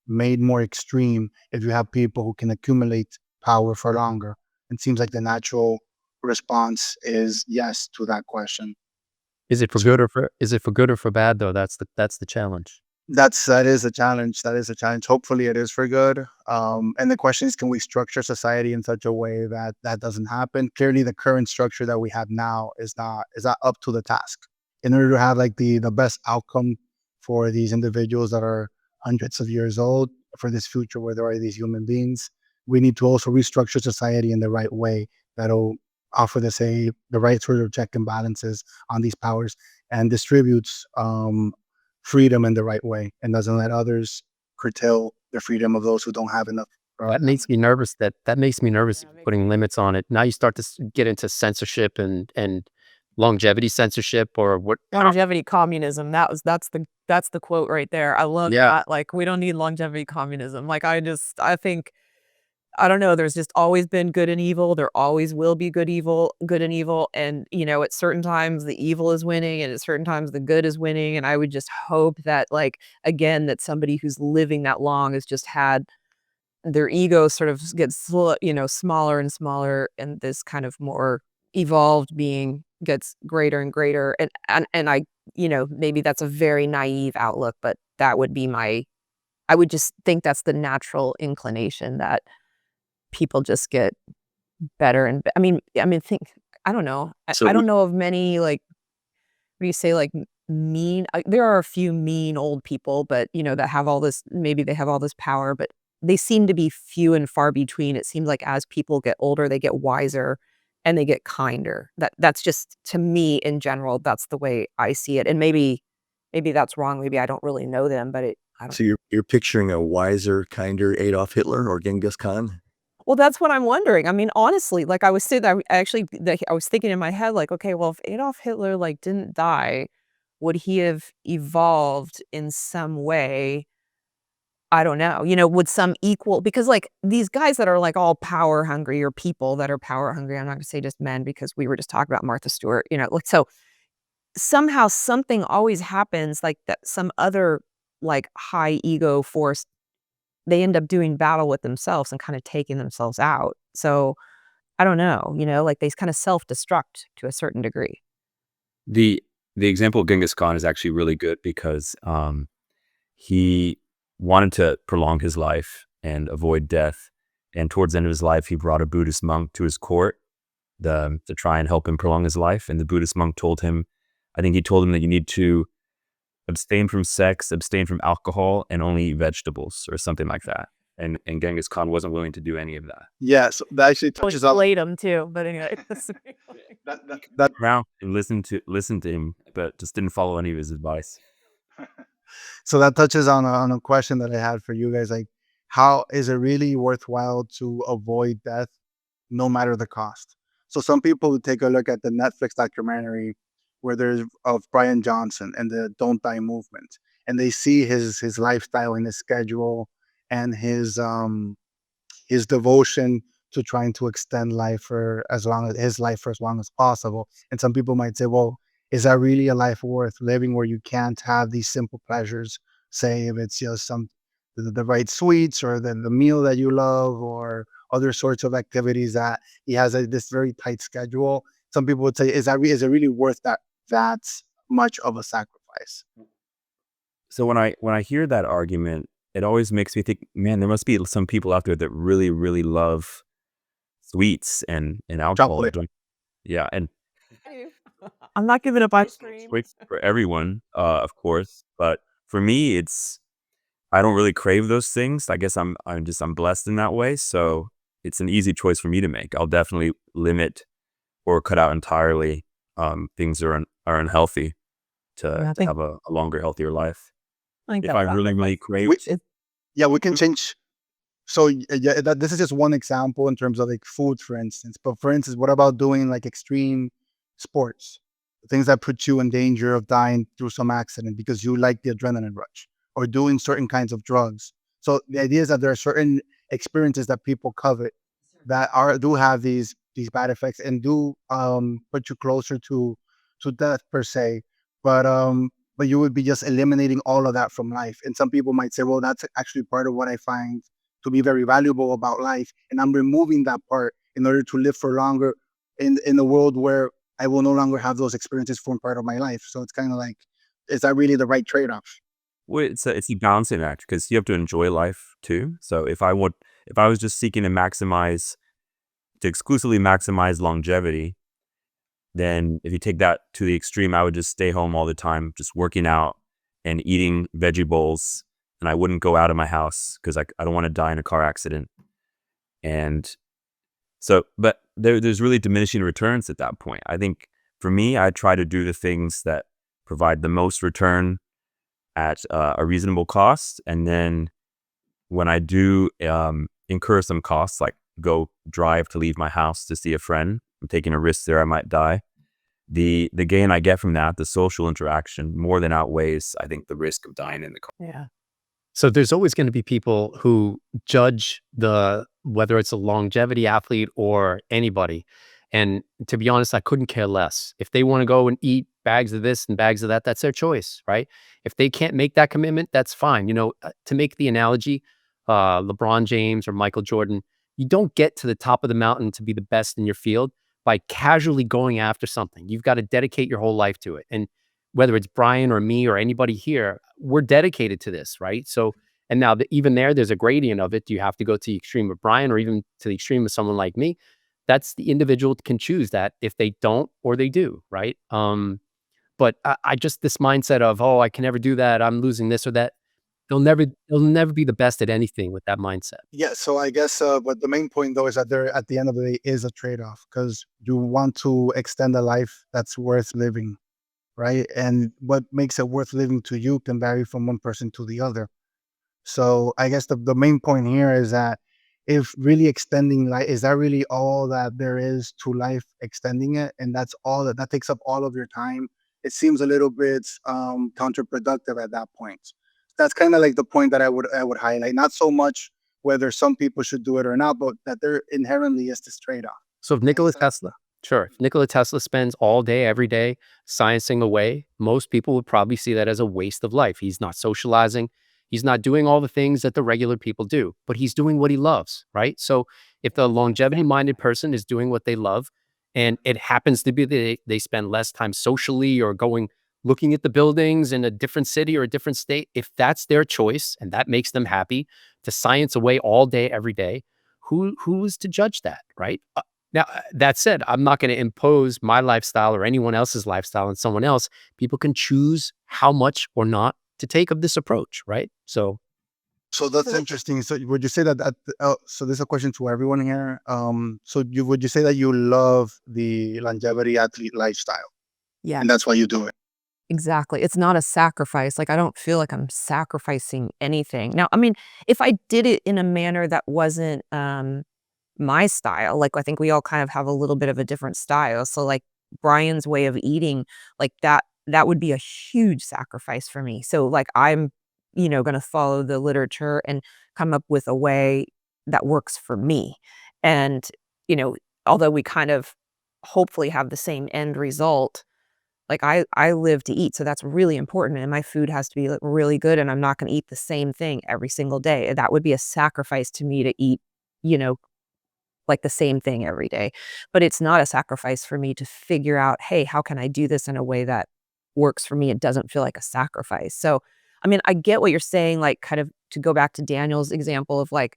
Speaker 3: made more extreme if you have people who can accumulate power for longer? It seems like the natural response is yes to that question.
Speaker 4: Is it for good or for bad though? That's the challenge.
Speaker 3: That is a challenge. That is a challenge. Hopefully, it is for good. And the question is, can we structure society in such a way that that doesn't happen? Clearly, the current structure that we have now is not up to the task. In order to have like the best outcome for these individuals that are hundreds of years old, for this future where there are these human beings, we need to also restructure society in the right way that'll offer the right sort of check and balances on these powers and distributes freedom in the right way and doesn't let others curtail the freedom of those who don't have enough.
Speaker 4: That makes me nervous. That makes me nervous
Speaker 5: Yeah,
Speaker 4: putting limits on it. Now you start to get into censorship and longevity censorship or what?
Speaker 5: longevity communism. That's the quote right there. I love
Speaker 4: Yeah.
Speaker 5: that. Like, we don't need longevity communism. Like, I think, I don't know, there's just always been good and evil. There always will be good and evil. And, at certain times the evil is winning and at certain times the good is winning. And I would just hope that, like, again, that somebody who's living that long has just had their ego sort of gets smaller and smaller, and this kind of more evolved being gets greater and greater. And I, maybe that's a very naive outlook, but that would be I would just think that's the natural inclination, that people just get better think, I don't know.
Speaker 6: So
Speaker 5: I don't know of many, like, where you say, like, mean there are a few mean old people, but, that have all this, maybe they have all this power, but they seem to be few and far between. It seems like as people get older, they get wiser and they get kinder. That's just, to me, in general, that's the way I see it. And maybe that's wrong. Maybe I don't really know them, but I don't.
Speaker 7: So you're picturing a wiser, kinder Adolf Hitler or Genghis Khan?
Speaker 5: Well, that's what I'm wondering. I mean, honestly, like, I was sitting there, I was thinking in my head, like, okay, well, if Adolf Hitler, like, didn't die, would he have evolved in some way? I don't know. Would some equal, because, like, these guys that are, like, all power hungry, or people that are power hungry, I'm not gonna say just men because we were just talking about Martha Stewart, like, so somehow something always happens, like, that some other, like, high ego force, they end up doing battle with themselves and kinda taking themselves out. So, I don't know, like, they kinda self-destruct to a certain degree.
Speaker 6: the the example of Genghis Khan is actually really good because he wanted to prolong his life and avoid death. And towards the end of his life, he brought a Buddhist monk to his court to try and help him prolong his life. And the Buddhist monk told him, I think he told him that you need to abstain from sex, abstain from alcohol, and only eat vegetables or something like that. And Genghis Khan wasn't willing to do any of that.
Speaker 3: Yeah, so that actually touches on
Speaker 5: Played him too, but anyway.
Speaker 3: that
Speaker 6: Around and listened to him, but just didn't follow any of his advice.
Speaker 3: so that touches on a question that I had for you guys. Like, how is it really worthwhile to avoid death, no matter the cost? So some people would take a look at the Netflix documentary where there's of Brian Johnson and the Don't Die movement, and they see his lifestyle and his schedule and his devotion to trying to extend life for as long as his life for as long as possible. And some people might say, well, is that really a life worth living where you can't have these simple pleasures? Say if it's just the right sweets or the meal that you love or other sorts of activities that he has this very tight schedule. Some people would say, is it really worth that much of a sacrifice?
Speaker 6: So when I hear that argument, it always makes me think, man, there must be some people out there that really, really love sweets and alcohol.
Speaker 3: Chocolate.
Speaker 6: Yeah, and
Speaker 5: I'm not giving up ice cream.
Speaker 6: sweets for everyone, of course. But for me, I don't really crave those things. I guess I'm blessed in that way. So it's an easy choice for me to make. I'll definitely limit or cut out entirely things that are unhealthy
Speaker 5: Yeah, I
Speaker 6: to
Speaker 5: think
Speaker 6: have a longer, healthier life.
Speaker 5: I think
Speaker 6: If
Speaker 5: that's
Speaker 6: I really, really crave,
Speaker 3: Yeah, we can change. So yeah, this is just one example in terms of like food, for instance. But for instance, what about doing like extreme sports, things that put you in danger of dying through some accident because you like the adrenaline rush, or doing certain kinds of drugs? So the idea is that there are certain experiences that people covet that do have these bad effects and do put you closer to death per se. But you would be just eliminating all of that from life. And some people might say, well, that's actually part of what I find to be very valuable about life. And I'm removing that part in order to live for longer in a world where I will no longer have those experiences form part of my life. So it's kind of like, is that really the right trade-off?
Speaker 6: well, it's a balancing act because you have to enjoy life too. So if I was just seeking to exclusively maximize longevity, then if you take that to the extreme, I would just stay home all the time, just working out and eating veggie bowls, and I wouldn't go out of my house because I don't want to die in a car accident. And so, but there's really diminishing returns at that point. I think for me, I try to do the things that provide the most return at a reasonable cost, and then when I do incur some costs, like go drive to leave my house to see a friend, I'm taking a risk there, I might die. The gain I get from that, the social interaction, more than outweighs, I think, the risk of dying in the car.
Speaker 5: yeah.
Speaker 4: So there's always going to be people who judge whether it's a longevity athlete or anybody. And to be honest, I couldn't care less. If they want to go and eat bags of this and bags of that, that's their choice, right? If they can't make that commitment, that's fine. To make the analogy, LeBron James or Michael Jordan, you don't get to the top of the mountain to be the best in your field by casually going after something. You've got to dedicate your whole life to it. And whether it's Brian or me or anybody here, we're dedicated to this, right? So, and now even there's a gradient of it. Do you have to go to the extreme of Brian or even to the extreme of someone like me? That's the individual can choose that if they don't or they do, right? But I just this mindset of, oh, I can never do that. I'm losing this or that. They'll never be the best at anything with that mindset.
Speaker 3: Yeah, so I guess, but the main point though is that there, at the end of the day, is a trade-off because you want to extend a life that's worth living, right? And what makes it worth living to you can vary from one person to the other. So I guess the main point here is that if really extending life, is that really all that there is to life, extending it, and that's all that takes up all of your time? It seems a little bit counterproductive at that point. That's kind of like the point that I would highlight. Not so much whether some people should do it or not, but that there inherently is this trade-off.
Speaker 4: So if Nikola Tesla spends all day, every day, sciencing away, most people would probably see that as a waste of life. He's not socializing. He's not doing all the things that the regular people do, but he's doing what he loves, right? So if the longevity-minded person is doing what they love, and it happens to be that they spend less time socially or looking at the buildings in a different city or a different state, if that's their choice and that makes them happy to science away all day, every day, who is to judge that, right? Now, that said, I'm not going to impose my lifestyle or anyone else's lifestyle on someone else. People can choose how much or not to take of this approach, right? So
Speaker 3: So that's interesting. So would you say so this is a question to everyone here. Would you say that you love the longevity athlete lifestyle
Speaker 5: Yeah,
Speaker 3: and that's why you do it?
Speaker 5: exactly. It's not a sacrifice. Like, I don't feel like I'm sacrificing anything. Now, I mean, if I did it in a manner that wasn't my style, like, I think we all kind of have a little bit of a different style. So, like, Brian's way of eating, like, that would be a huge sacrifice for me. So like I'm, going to follow the literature and come up with a way that works for me. And, you know, although we kind of hopefully have the same end result, like I live to eat, so that's really important, and my food has to be like really good, and I'm not going to eat the same thing every single day. That would be a sacrifice to me to eat, you know, like the same thing every day. But it's not a sacrifice for me to figure out, hey, how can I do this in a way that works for me? It doesn't feel like a sacrifice. So, I mean, I get what you're saying, like kind of to go back to Daniel's example of like,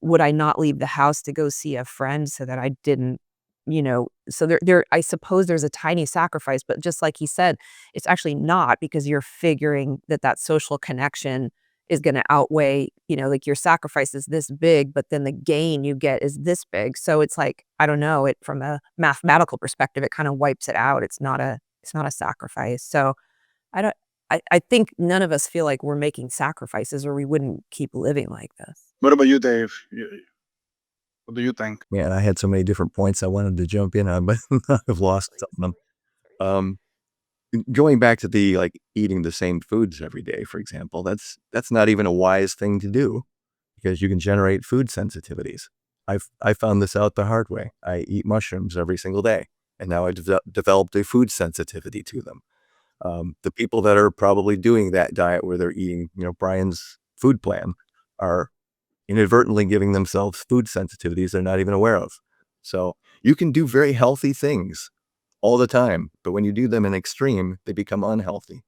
Speaker 5: would I not leave the house to go see a friend so that I didn't, so I suppose there's a tiny sacrifice, but just like he said, it's actually not because you're figuring that that social connection is going to outweigh, like your sacrifice is this big, but then the gain you get is this big. So it's like, I don't know, it from a mathematical perspective, it kind of wipes it out. It's not a sacrifice. So I don't, I think none of us feel like we're making sacrifices or we wouldn't keep living like this.
Speaker 3: What about you, Dave? What do you think?
Speaker 7: Man, I had so many different points I wanted to jump in on, but I've lost some of them. Going back to the like eating the same foods every day, for example, that's not even a wise thing to do because you can generate food sensitivities. I found this out the hard way. I eat mushrooms every single day, and now I've developed a food sensitivity to them. The people that are probably doing that diet where they're eating, Brian's food plan are inadvertently giving themselves food sensitivities they're not even aware of. So you can do very healthy things all the time, but when you do them in extreme, they become unhealthy.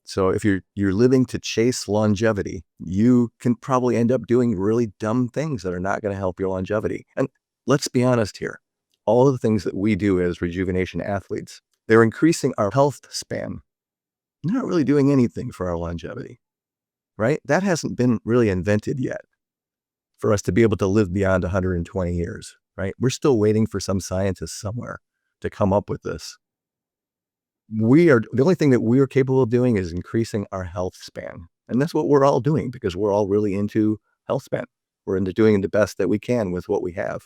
Speaker 7: So if you're living to chase longevity, you can probably end up doing really dumb things that are not going to help your longevity. And let's be honest here. All of the things that we do as rejuvenation athletes, they're increasing our health span. They're not really doing anything for our longevity, right? That hasn't been really invented yet for us to be able to live beyond 120 years, right? We're still waiting for some scientist somewhere to come up with this. The only thing that we are capable of doing is increasing our health span. And that's what we're all doing because we're all really into health span. We're into doing the best that we can with what we have.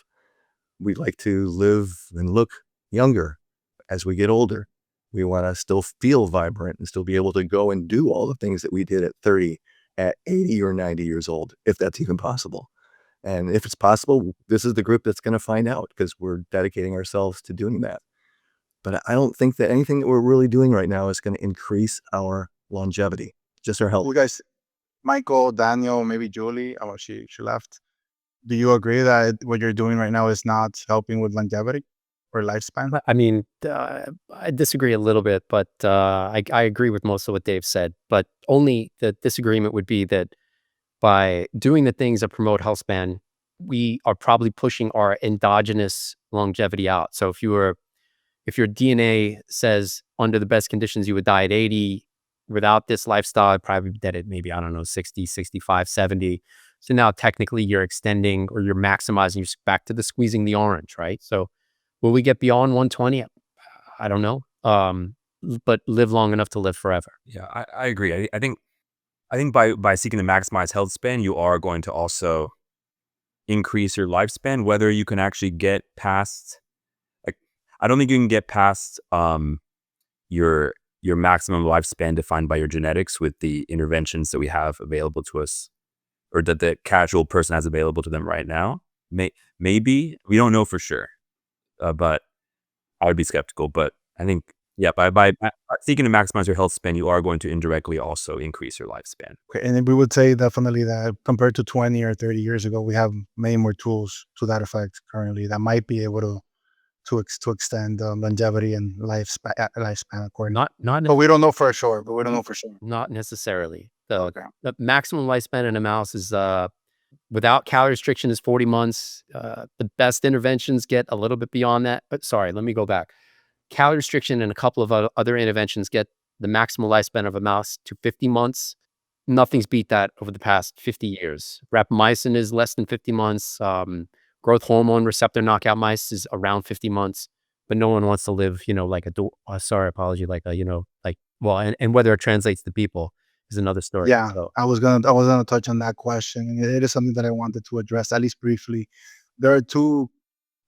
Speaker 7: We like to live and look younger as we get older. We want to still feel vibrant and still be able to go and do all the things that we did at 30, at 80 or 90 years old, if that's even possible. And if it's possible, this is the group that's going to find out because we're dedicating ourselves to doing that. But I don't think that anything that we're really doing right now is going to increase our longevity, just our health.
Speaker 3: Well, guys, Michael, Daniel, maybe Julie, oh, she left. Do you agree that what you're doing right now is not helping with longevity or lifespan?
Speaker 4: I mean, I disagree a little bit, but I agree with most of what Dave said. But only the disagreement would be that by doing the things that promote health span, we are probably pushing our endogenous longevity out. So if your DNA says under the best conditions you would die at 80, without this lifestyle, I'd probably be dead at maybe, I don't know, 60, 65, 70. So now technically you're extending or you're maximizing, you're back to the squeezing the orange, right? So will we get beyond 120? I don't know. But live long enough to live forever.
Speaker 6: Yeah, I agree. I think by seeking to maximize health span, you are going to also increase your lifespan. Whether you can actually get past, like, I don't think you can get past your maximum lifespan defined by your genetics with the interventions that we have available to us, or that the casual person has available to them right now. Maybe we don't know for sure, but I would be skeptical. But I think, yeah, by seeking to maximize your health span, you are going to indirectly also increase your lifespan.
Speaker 3: Okay, and we would say definitely that compared to 20 or 30 years ago, we have many more tools to that effect currently that might be able to extend longevity and lifespan according. But we don't know for sure.
Speaker 4: Not necessarily.
Speaker 3: Okay.
Speaker 4: The maximum lifespan in a mouse is without calorie restriction is 40 months. The best interventions get a little bit beyond that. But sorry, let me go back. Calorie restriction and a couple of other interventions get the maximum lifespan of a mouse to 50 months. Nothing's beat that over the past 50 years. Rapamycin is less than 50 months. Growth hormone receptor knockout mice is around 50 months, but no one wants to live, like and whether it translates to people is another story.
Speaker 3: Yeah,
Speaker 4: So,
Speaker 3: I was gonna touch on that question, and it is something that I wanted to address at least briefly. There are two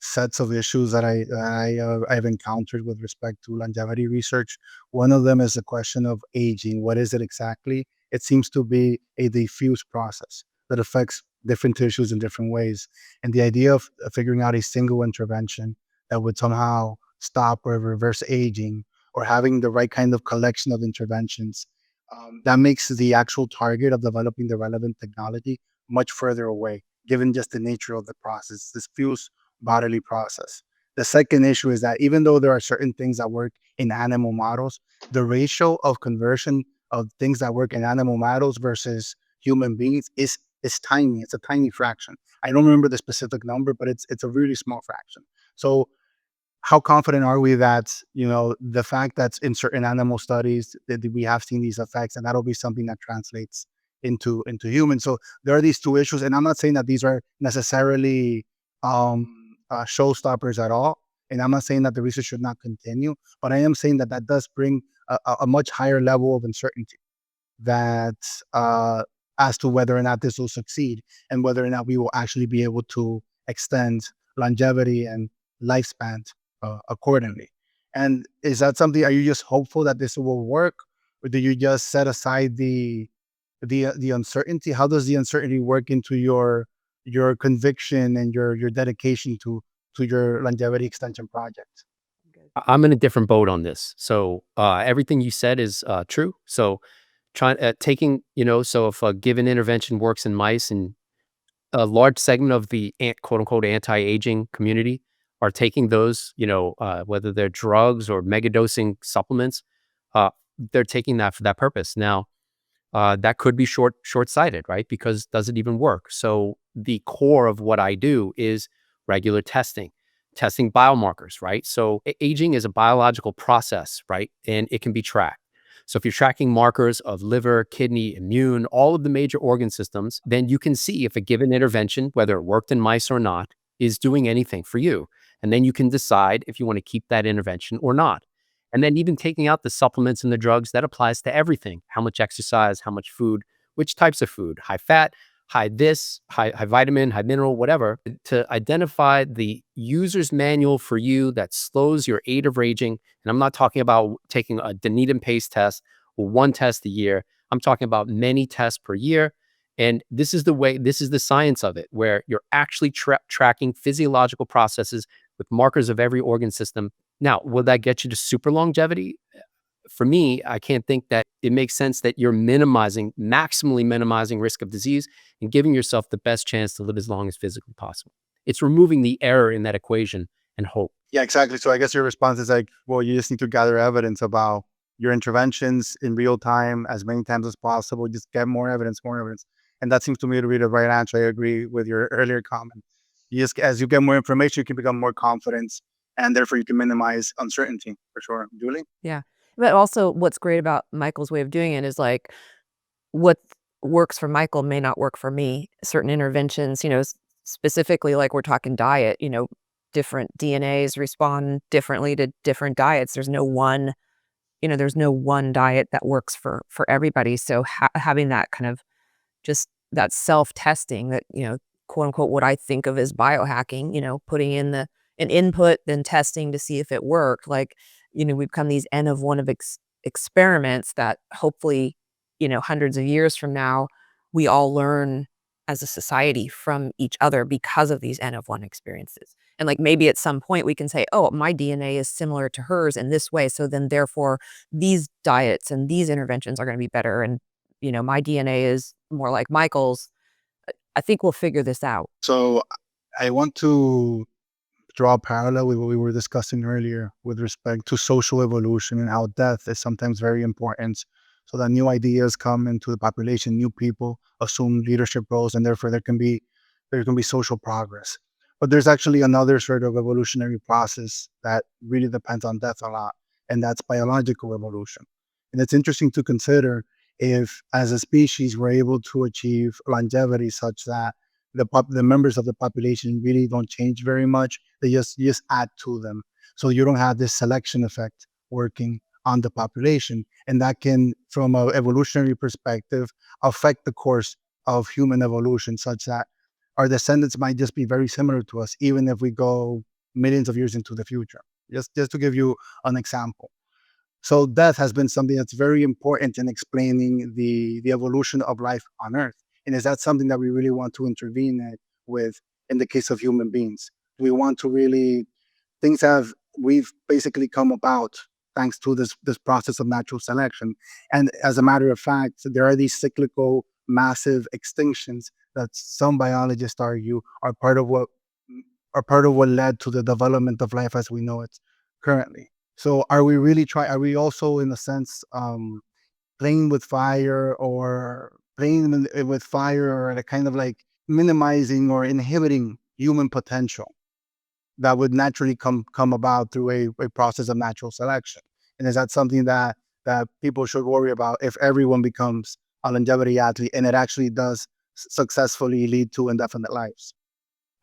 Speaker 3: sets of issues that I've encountered with respect to longevity research. One of them is the question of aging. What is it exactly? It seems to be a diffuse process that affects different tissues in different ways. And the idea of figuring out a single intervention that would somehow stop or reverse aging, or having the right kind of collection of interventions, that makes the actual target of developing the relevant technology much further away, given just the nature of the process, this diffuse bodily process. The second issue is that even though there are certain things that work in animal models, the ratio of conversion of things that work in animal models versus human beings is tiny. It's a tiny fraction. I don't remember the specific number, but it's a really small fraction. So how confident are we that, the fact that in certain animal studies that we have seen these effects, and that'll be something that translates into humans? So there are these two issues, and I'm not saying that these are necessarily showstoppers at all, and I'm not saying that the research should not continue, but I am saying that that does bring a much higher level of uncertainty, that as to whether or not this will succeed, and whether or not we will actually be able to extend longevity and lifespan accordingly. And is that something? Are you just hopeful that this will work, or do you just set aside the uncertainty? How does the uncertainty work into your conviction and your dedication to your longevity extension project?
Speaker 4: I'm in a different boat on this. So everything you said is true. So taking, so if a given intervention works in mice, and a large segment of the quote unquote anti-aging community are taking those, whether they're drugs or megadosing supplements, they're taking that for that purpose. Now, that could be short-sighted, right? Because does it even work? So the core of what I do is regular testing biomarkers, right? So aging is a biological process, right? And it can be tracked. So if you're tracking markers of liver, kidney, immune, all of the major organ systems, then you can see if a given intervention, whether it worked in mice or not, is doing anything for you. And then you can decide if you want to keep that intervention or not. And then even taking out the supplements and the drugs, that applies to everything. How much exercise, how much food, which types of food, high fat, high vitamin, high mineral, whatever, to identify the user's manual for you that slows your rate of aging. And I'm not talking about taking a Dunedin pace test or one test a year. I'm talking about many tests per year. And this is the science of it, where you're actually tracking physiological processes with markers of every organ system. Now, will that get you to super longevity? For me, I can't think that it makes sense that you're maximally minimizing risk of disease and giving yourself the best chance to live as long as physically possible. It's removing the error in that equation and hope.
Speaker 3: Yeah, exactly. So I guess your response is like, well, you just need to gather evidence about your interventions in real time as many times as possible. Just get more evidence, more evidence. And that seems to me to be the right answer. I agree with your earlier comment. As you get more information, you can become more confident, and therefore you can minimize uncertainty for sure. Julie?
Speaker 5: Yeah. But also what's great about Michael's way of doing it is like what works for Michael may not work for me. Certain interventions, specifically like we're talking diet, different DNAs respond differently to different diets. There's no one diet that works for everybody. So having that kind of just that self-testing, that, quote unquote, what I think of as biohacking, putting in an input, then testing to see if it worked. Like, we've come these N of one of experiments that hopefully, hundreds of years from now, we all learn as a society from each other because of these N of one experiences. And like maybe at some point we can say, oh, my DNA is similar to hers in this way. So then therefore these diets and these interventions are going to be better. And, my DNA is more like Michael's. I think we'll figure this out.
Speaker 3: So I want to draw a parallel with what we were discussing earlier with respect to social evolution and how death is sometimes very important, so that new ideas come into the population, new people assume leadership roles, and therefore there can be social progress. But there's actually another sort of evolutionary process that really depends on death a lot, and that's biological evolution. And it's interesting to consider if, as a species, we're able to achieve longevity such that the members of the population really don't change very much. They just add to them. So you don't have this selection effect working on the population. And that can, from an evolutionary perspective, affect the course of human evolution, such that our descendants might just be very similar to us, even if we go millions of years into the future. Just to give you an example. So death has been something that's very important in explaining the evolution of life on Earth. And is that something that we really want to intervene with in the case of human beings? Do we want to really we've basically come about thanks to this process of natural selection. And as a matter of fact, there are these cyclical massive extinctions that some biologists argue are part of what led to the development of life as we know it currently. So are we also in a sense playing with fire or a kind of like minimizing or inhibiting human potential that would naturally come about through a process of natural selection? And is that something that people should worry about if everyone becomes a longevity athlete and it actually does successfully lead to indefinite lives?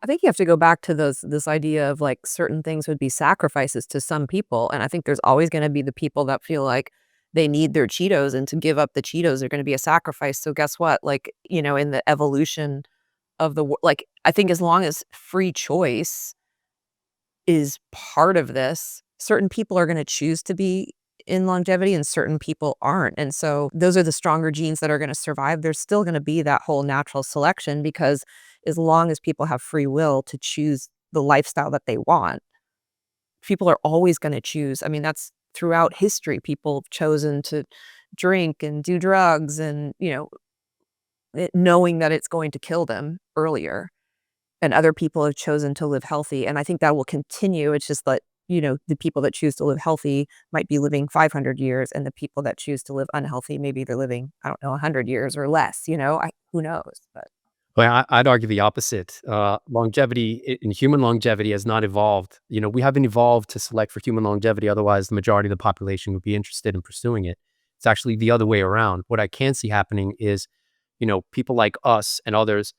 Speaker 5: I think you have to go back to this idea of like certain things would be sacrifices to some people. And I think there's always going to be the people that feel like they need their Cheetos, and to give up the Cheetos are going to be a sacrifice. So guess what? Like, in the evolution of like, I think as long as free choice is part of this, certain people are going to choose to be in longevity and certain people aren't. And so those are the stronger genes that are going to survive. There's still going to be that whole natural selection, because as long as people have free will to choose the lifestyle that they want, people are always going to choose. I mean, that's throughout history. People have chosen to drink and do drugs and, knowing that it's going to kill them earlier. And other people have chosen to live healthy. And I think that will continue. It's just that, the people that choose to live healthy might be living 500 years, and the people that choose to live unhealthy, maybe they're living, I don't know, 100 years or less, who knows? But
Speaker 4: Well, I'd argue the opposite. Longevity in human longevity has not evolved. We haven't evolved to select for human longevity. Otherwise, the majority of the population would be interested in pursuing it. It's actually the other way around. What I can see happening is, people like us and others,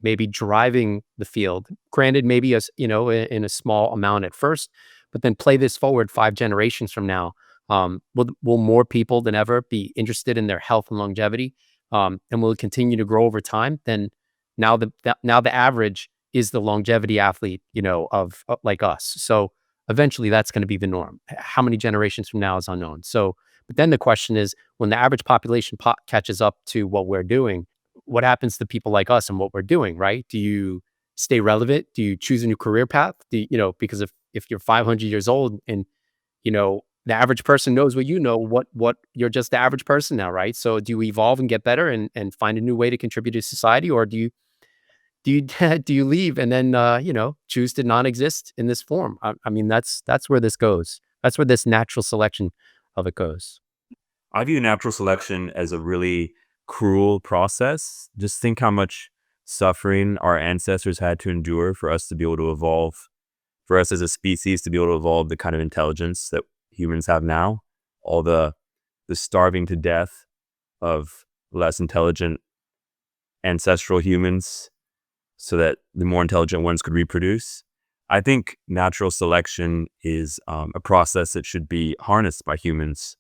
Speaker 4: maybe driving the field. Granted, maybe in a small amount at first, but then play this forward 5 generations from now. Will more people than ever be interested in their health and longevity? And will continue to grow over time? Then now the average is the longevity athlete, of like us. So eventually that's going to be the norm. How many generations from now is unknown. So, but then the question is, when the average population catches up to what we're doing, what happens to people like us and what we're doing, right? Do you stay relevant? Do you choose a new career path? Because if you're 500 years old and, the average person knows what what you're just the average person now, right? So do you evolve and get better and find a new way to contribute to society, or do you do you leave and then choose to non-exist in this form? I mean, that's where this goes. That's where this natural selection of it goes.
Speaker 6: I view natural selection as a really cruel process. Just think how much suffering our ancestors had to endure for us to be able to evolve, for us as a species to be able to evolve the kind of intelligence that humans have now. All the starving to death of less intelligent ancestral humans so that the more intelligent ones could reproduce. I think natural selection is a process that should be harnessed by humans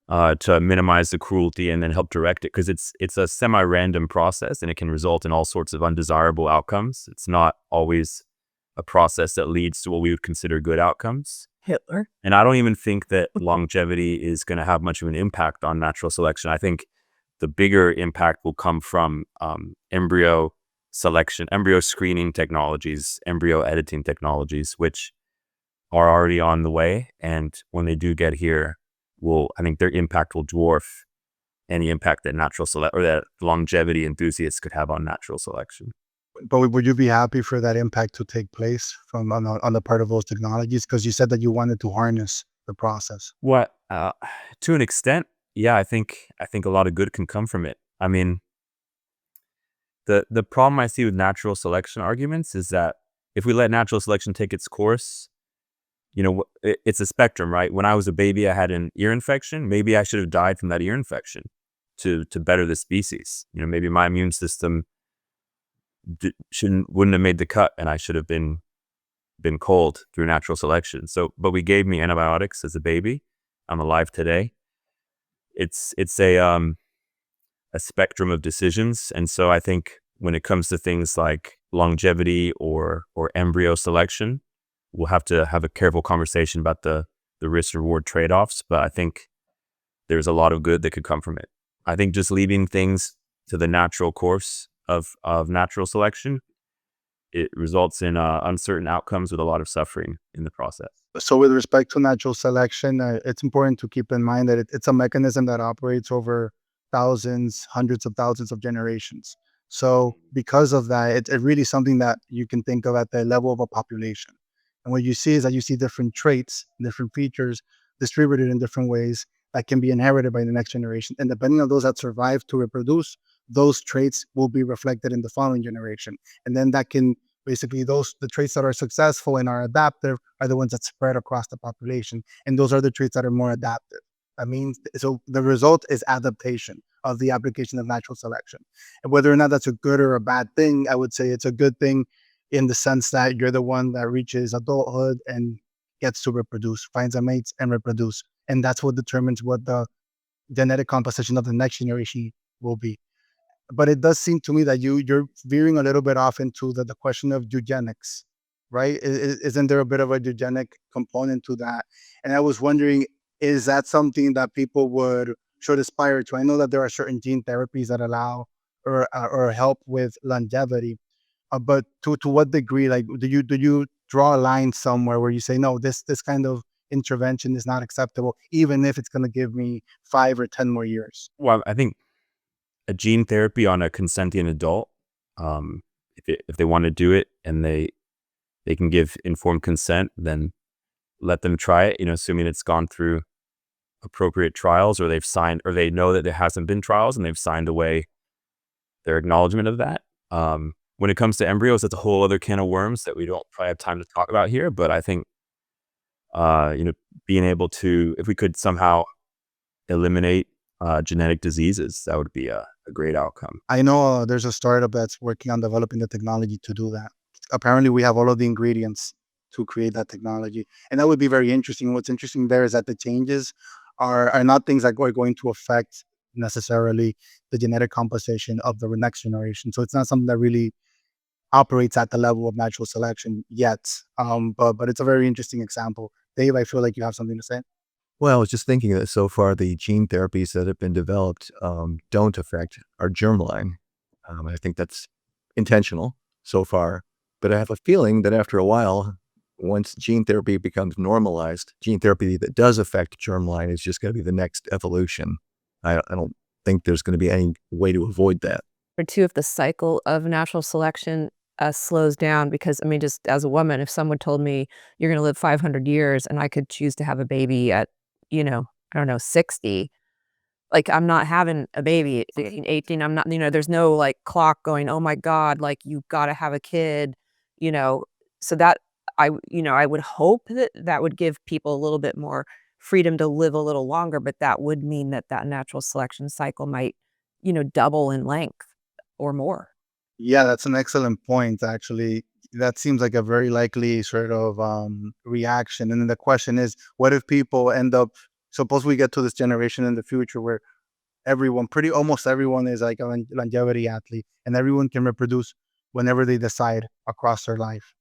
Speaker 6: to minimize the cruelty and then help direct it, because it's a semi-random process and it can result in all sorts of undesirable outcomes. It's not always a process that leads to what we would consider good outcomes.
Speaker 5: Hitler.
Speaker 6: And I don't even think that longevity is going to have much of an impact on natural selection. I think the bigger impact will come from embryo selection, embryo screening technologies, embryo editing technologies, which are already on the way. And when they do get here, I think their impact will dwarf any impact that that longevity enthusiasts could have on natural selection.
Speaker 3: But would you be happy for that impact to take place on the part of those technologies? Because you said that you wanted to harness the process.
Speaker 6: What to an extent, yeah, I think a lot of good can come from it. I mean, the problem I see with natural selection arguments is that if we let natural selection take its course, it's a spectrum, right? When I was a baby, I had an ear infection. Maybe I should have died from that ear infection to better the species. Maybe my immune system wouldn't have made the cut, and I should have been culled through natural selection. So, but we gave me antibiotics as a baby. I'm alive today. It's a spectrum of decisions, and so I think when it comes to things like longevity or embryo selection, we'll have to have a careful conversation about the risk reward trade-offs, but I think there's a lot of good that could come from it. I think just leaving things to the natural course of natural selection, it results in uncertain outcomes with a lot of suffering in the process.
Speaker 3: So with respect to natural selection, it's important to keep in mind that it's a mechanism that operates over thousands, hundreds of thousands of generations. So because of that, it's really something that you can think of at the level of a population. And what you see is that you see different traits, different features distributed in different ways that can be inherited by the next generation. And depending on those that survive to reproduce, those traits will be reflected in the following generation. And then that can basically the traits that are successful and are adaptive are the ones that spread across the population. And those are the traits that are more adaptive. That means, so the result is adaptation of the application of natural selection. And whether or not that's a good or a bad thing, I would say it's a good thing in the sense that you're the one that reaches adulthood and gets to reproduce, finds a mate and reproduce. And that's what determines what the genetic composition of the next generation will be. But it does seem to me that you're veering a little bit off into the question of eugenics, right? Isn't there a bit of a eugenic component to that? And I was wondering, is that something that people should aspire to? I know that there are certain gene therapies that allow or help with longevity, but to what degree? Like, do you draw a line somewhere where you say, no, this kind of intervention is not acceptable, even if it's going to give me 5 or 10 more years?
Speaker 6: Well, I think a gene therapy on a consenting adult, if they want to do it and they can give informed consent, then let them try it, assuming it's gone through appropriate trials, or they've signed, or they know that there hasn't been trials and they've signed away their acknowledgement of that. When it comes to embryos, that's a whole other can of worms that we don't probably have time to talk about here, but I think, being able to, if we could somehow eliminate genetic diseases, that would be a great outcome.
Speaker 3: I know there's a startup that's working on developing the technology to do that. Apparently, we have all of the ingredients to create that technology, and that would be very interesting. What's interesting there is that the changes are not things that are going to affect necessarily the genetic composition of the next generation. So it's not something that really operates at the level of natural selection yet. But it's a very interesting example. Dave, I feel like you have something to say.
Speaker 7: Well, I was just thinking that so far the gene therapies that have been developed don't affect our germline. I think that's intentional so far. But I have a feeling that after a while, once gene therapy becomes normalized, gene therapy that does affect germline is just going to be the next evolution. I don't think there's going to be any way to avoid that.
Speaker 5: Or two, if the cycle of natural selection slows down, because I mean, just as a woman, if someone told me you're going to live 500 years and I could choose to have a baby at, I don't know, 60, like I'm not having a baby at 16, 18. I'm not, there's no like clock going, oh my God, like you got to have a kid, so that I would hope that that would give people a little bit more freedom to live a little longer, but that would mean that natural selection cycle might, double in length or more.
Speaker 3: Yeah, that's an excellent point, actually. That seems like a very likely sort of reaction. And then the question is, what if people end up, suppose we get to this generation in the future where almost everyone is like a longevity athlete and everyone can reproduce whenever they decide across their life.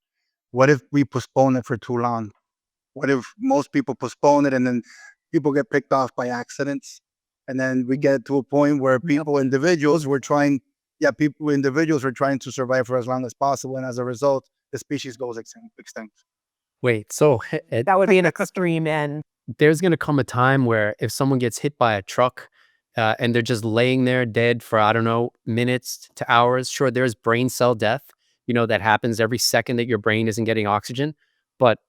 Speaker 3: What if we postpone it for too long? What if most people postpone it and then people get picked off by accidents? And then we get to a point where individuals were trying to survive for as long as possible. And as a result, the species goes extinct.
Speaker 4: Wait, so
Speaker 5: That would be an extreme end.
Speaker 4: there's going to come a time where if someone gets hit by a truck and they're just laying there dead for, I don't know, minutes to hours, sure, there's brain cell death, that happens every second that your brain isn't getting oxygen. But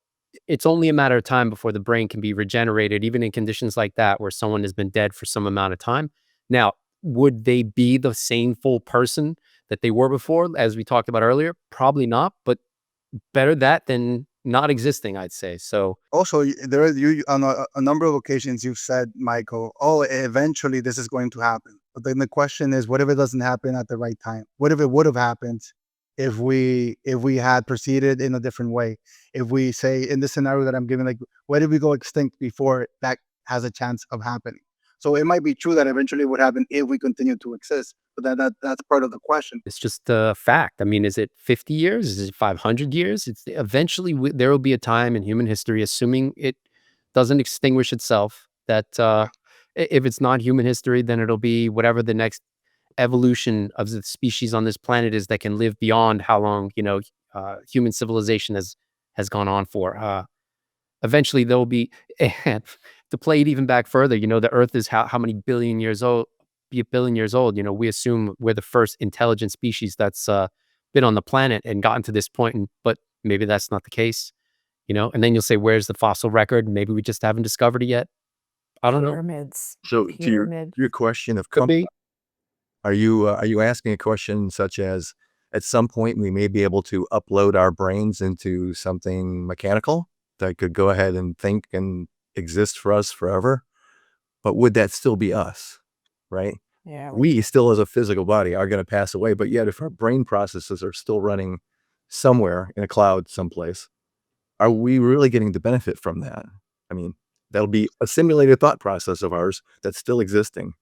Speaker 4: it's only a matter of time before the brain can be regenerated, even in conditions like that, where someone has been dead for some amount of time. Now, would they be the same full person that they were before, as we talked about earlier? Probably not, but better that than not existing, I'd say. So
Speaker 3: Also, on a number of occasions you've said, Michael, oh, eventually this is going to happen. But then the question is, what if it doesn't happen at the right time? What if it would have happened if we had proceeded in a different way? If we say in this scenario that I'm giving, like, what if we go extinct before that has a chance of happening? So it might be true that eventually it would happen if we continue to exist. But that's part of the question.
Speaker 4: It's just a fact. I mean, is it 50 years? Is it 500 years? It's eventually there will be a time in human history, assuming it doesn't extinguish itself, that if it's not human history, then it'll be whatever the next evolution of the species on this planet is that can live beyond how long, human civilization has gone on for. Eventually there will be, and to play it even back further, the Earth is how many billion years old? Be a billion years old. We assume we're the first intelligent species that's been on the planet and gotten to this point, but maybe that's not the case. And then you'll say, where's the fossil record? Maybe we just haven't discovered it yet. I don't know.
Speaker 5: Pyramids.
Speaker 7: So to your question of
Speaker 4: Could be.
Speaker 7: are you asking a question such as, at some point we may be able to upload our brains into something mechanical that could go ahead and think and exist for us forever? But would that still be us, right?
Speaker 5: Yeah.
Speaker 7: We still, as a physical body, are going to pass away, but yet if our brain processes are still running somewhere in a cloud someplace, are we really getting the benefit from that? I mean, that'll be a simulated thought process of ours that's still existing,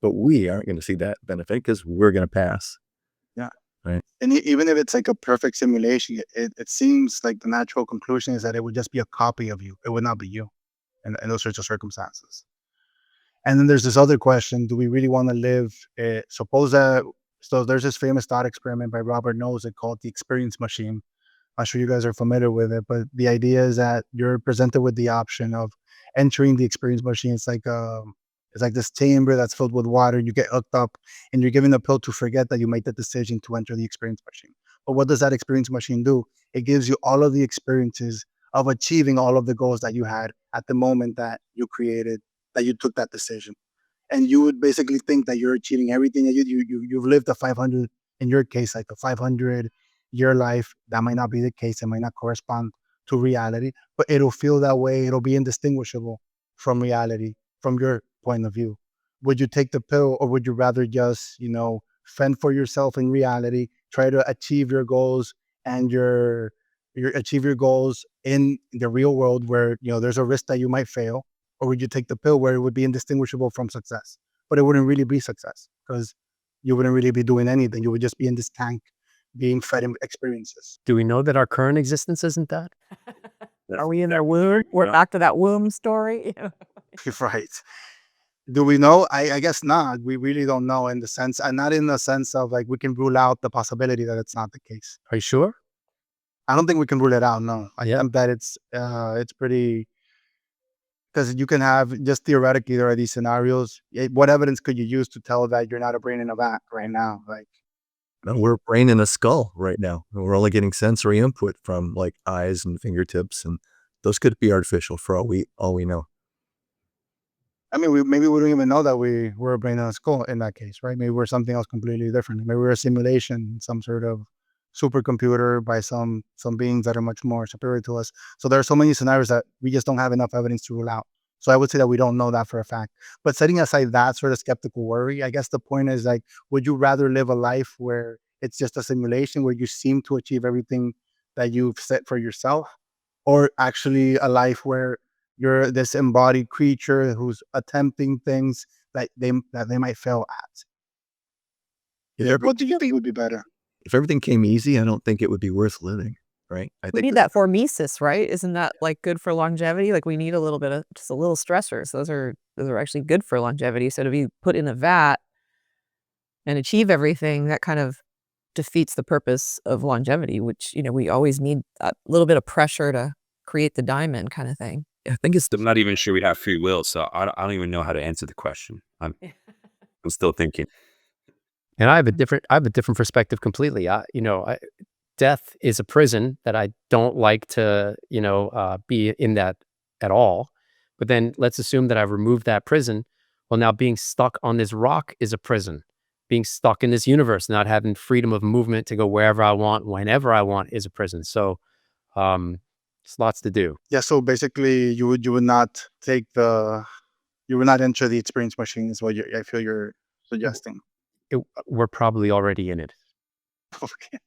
Speaker 7: but we aren't going to see that benefit because we're going to pass.
Speaker 3: Yeah.
Speaker 7: Right.
Speaker 3: And even if it's like a perfect simulation, it seems like the natural conclusion is that it would just be a copy of you. It would not be you in those sorts of circumstances. And then there's this other question: do we really want to live? Suppose that so there's this famous thought experiment by Robert Nozick called the experience machine. I'm sure you guys are familiar with it, but the idea is that you're presented with the option of entering the experience machine. It's like this chamber that's filled with water. You get hooked up, and you're given a pill to forget that you made the decision to enter the experience machine. But what does that experience machine do? It gives you all of the experiences of achieving all of the goals that you had at the moment that you took that decision. And you would basically think that you're achieving everything. You've lived a 500, in your case, like a 500-year life. That might not be the case. It might not correspond to reality, but it'll feel that way. It'll be indistinguishable from reality, from your point of view. Would you take the pill, or would you rather just, fend for yourself in reality, try to achieve your goals and achieve your goals in the real world where, there's a risk that you might fail? Or would you take the pill where it would be indistinguishable from success, but it wouldn't really be success because you wouldn't really be doing anything. You would just be in this tank being fed experiences.
Speaker 4: Do we know that our current existence isn't that?
Speaker 5: Are we in their womb? We're back to that womb story.
Speaker 3: Right. Do we know? I guess not. We really don't know, in the sense, and not in the sense of like we can rule out the possibility that it's not the case.
Speaker 4: Are you sure?
Speaker 3: I don't think we can rule it out. No, I
Speaker 4: Yeah.
Speaker 3: think that it's pretty, because you can have, just theoretically, there are these scenarios. What evidence could you use to tell that you're not a brain in a vat right now? Like,
Speaker 7: No, we're a brain in a skull right now. We're only getting sensory input from like eyes and fingertips, and those could be artificial for all we know.
Speaker 3: I mean, maybe we don't even know that we were a brain in a skull in that case, right? Maybe we're something else completely different. Maybe we're a simulation, some sort of supercomputer by some beings that are much more superior to us. So there are so many scenarios that we just don't have enough evidence to rule out. So I would say that we don't know that for a fact. But setting aside that sort of skeptical worry, I guess the point is, like, would you rather live a life where it's just a simulation, where you seem to achieve everything that you've set for yourself, or actually a life where you're this embodied creature who's attempting things that they might fail at?
Speaker 7: Yeah,
Speaker 3: What do you think would be better?
Speaker 7: if everything came easy, I don't think it would be worth living, right? I
Speaker 5: We
Speaker 7: think
Speaker 5: need that hormesis, right? Isn't that like good for longevity? Like we need a little bit of just a little stressors. Those are actually good for longevity. So to be put in a vat and achieve everything, that kind of defeats the purpose of longevity, which, we always need a little bit of pressure to create the diamond kind of thing.
Speaker 6: I think I'm not even sure we'd have free will, so I don't even know how to answer the question. I'm still thinking.
Speaker 4: And I have a different perspective completely. Death is a prison that I don't like to, be in that at all. But then let's assume that I've removed that prison. Well, now being stuck on this rock is a prison. Being stuck in this universe, not having freedom of movement to go wherever I want, whenever I want, is a prison. So, it's lots to do.
Speaker 3: Yeah, so basically you would not enter the experience machine, is what I feel you're suggesting.
Speaker 4: We're probably already in it.
Speaker 3: Okay.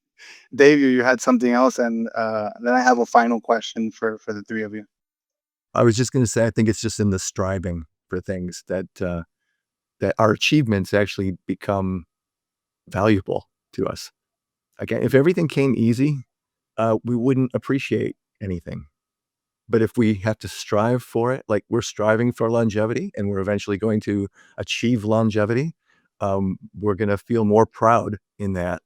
Speaker 3: Dave, you had something else, and then I have a final question for the three of you.
Speaker 7: I was just going to say, I think it's just in the striving for things that that our achievements actually become valuable to us. Again, if everything came easy, we wouldn't appreciate anything. But if we have to strive for it, like we're striving for longevity and we're eventually going to achieve longevity, we're going to feel more proud in that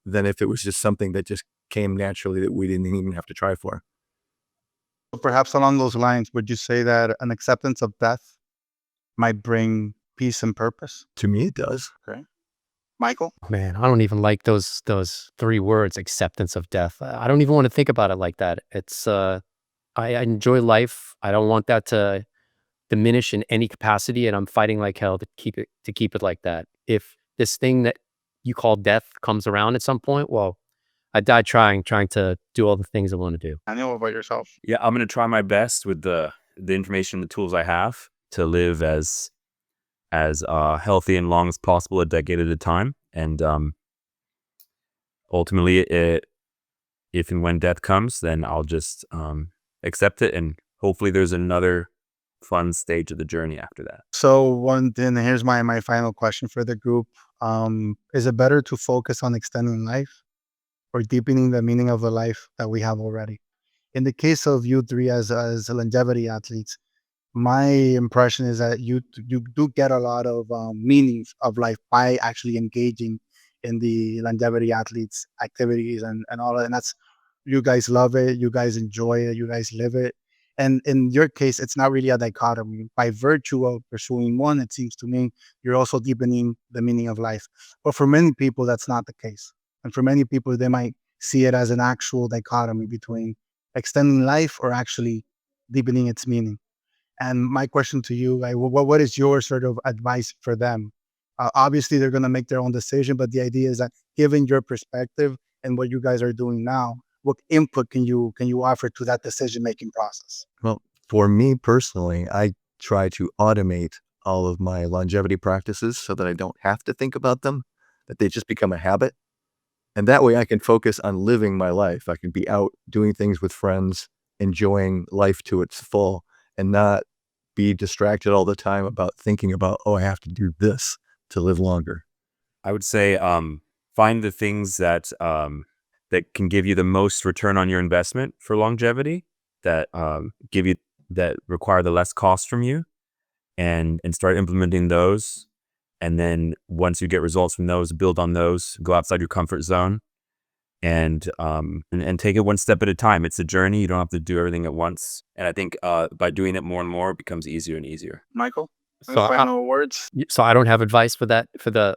Speaker 7: than if it was just something that just came naturally that we didn't even have to try for.
Speaker 3: Perhaps along those lines, would you say that an acceptance of death might bring peace and purpose?
Speaker 7: To me, it does.
Speaker 3: Okay. Michael?
Speaker 4: Man, I don't even like those 3 words, acceptance of death. I don't even want to think about it like that. It's I enjoy life. I don't want that to diminish in any capacity, and I'm fighting like hell to keep it like that. If this thing that you call death comes around at some point, well, I died trying to do all the things I want to do.
Speaker 3: Daniel, what about yourself?
Speaker 6: Yeah, I'm gonna try my best with the information, the tools I have to live as healthy and long as possible, a decade at a time, and ultimately, if and when death comes, then I'll just accept it, and hopefully, there's another fun stage of the journey after that.
Speaker 3: So then here's my final question for the group. Is it better to focus on extending life or deepening the meaning of the life that we have already? In the case of you three as longevity athletes, my impression is that you do get a lot of meanings of life by actually engaging in the longevity athletes activities and all that. And that's, you guys love it, you guys enjoy it, you guys live it. And in your case, it's not really a dichotomy. By virtue of pursuing one, it seems to me you're also deepening the meaning of life. But for many people, that's not the case. And for many people, they might see it as an actual dichotomy between extending life or actually deepening its meaning. And my question to you, like, what is your sort of advice for them? Obviously, they're going to make their own decision, but the idea is that given your perspective and what you guys are doing now, what input can you offer to that decision making process?
Speaker 7: Well, for me personally, I try to automate all of my longevity practices so that I don't have to think about them, that they just become a habit. And that way I can focus on living my life. I can be out doing things with friends, enjoying life to its full, and not be distracted all the time about thinking about, oh, I have to do this to live longer.
Speaker 6: I would say find the things that that can give you the most return on your investment for longevity, that that require the less cost from you, and start implementing those. And then once you get results from those, build on those, go outside your comfort zone, and take it one step at a time. It's a journey. You don't have to do everything at once. And I think by doing it more and more, it becomes easier and easier.
Speaker 3: Michael,
Speaker 4: So
Speaker 3: final words.
Speaker 4: So I don't have advice for that for the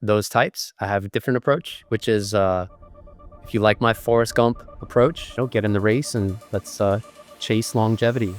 Speaker 4: those types. I have a different approach, which is if you like my Forrest Gump approach, get in the race and let's chase longevity.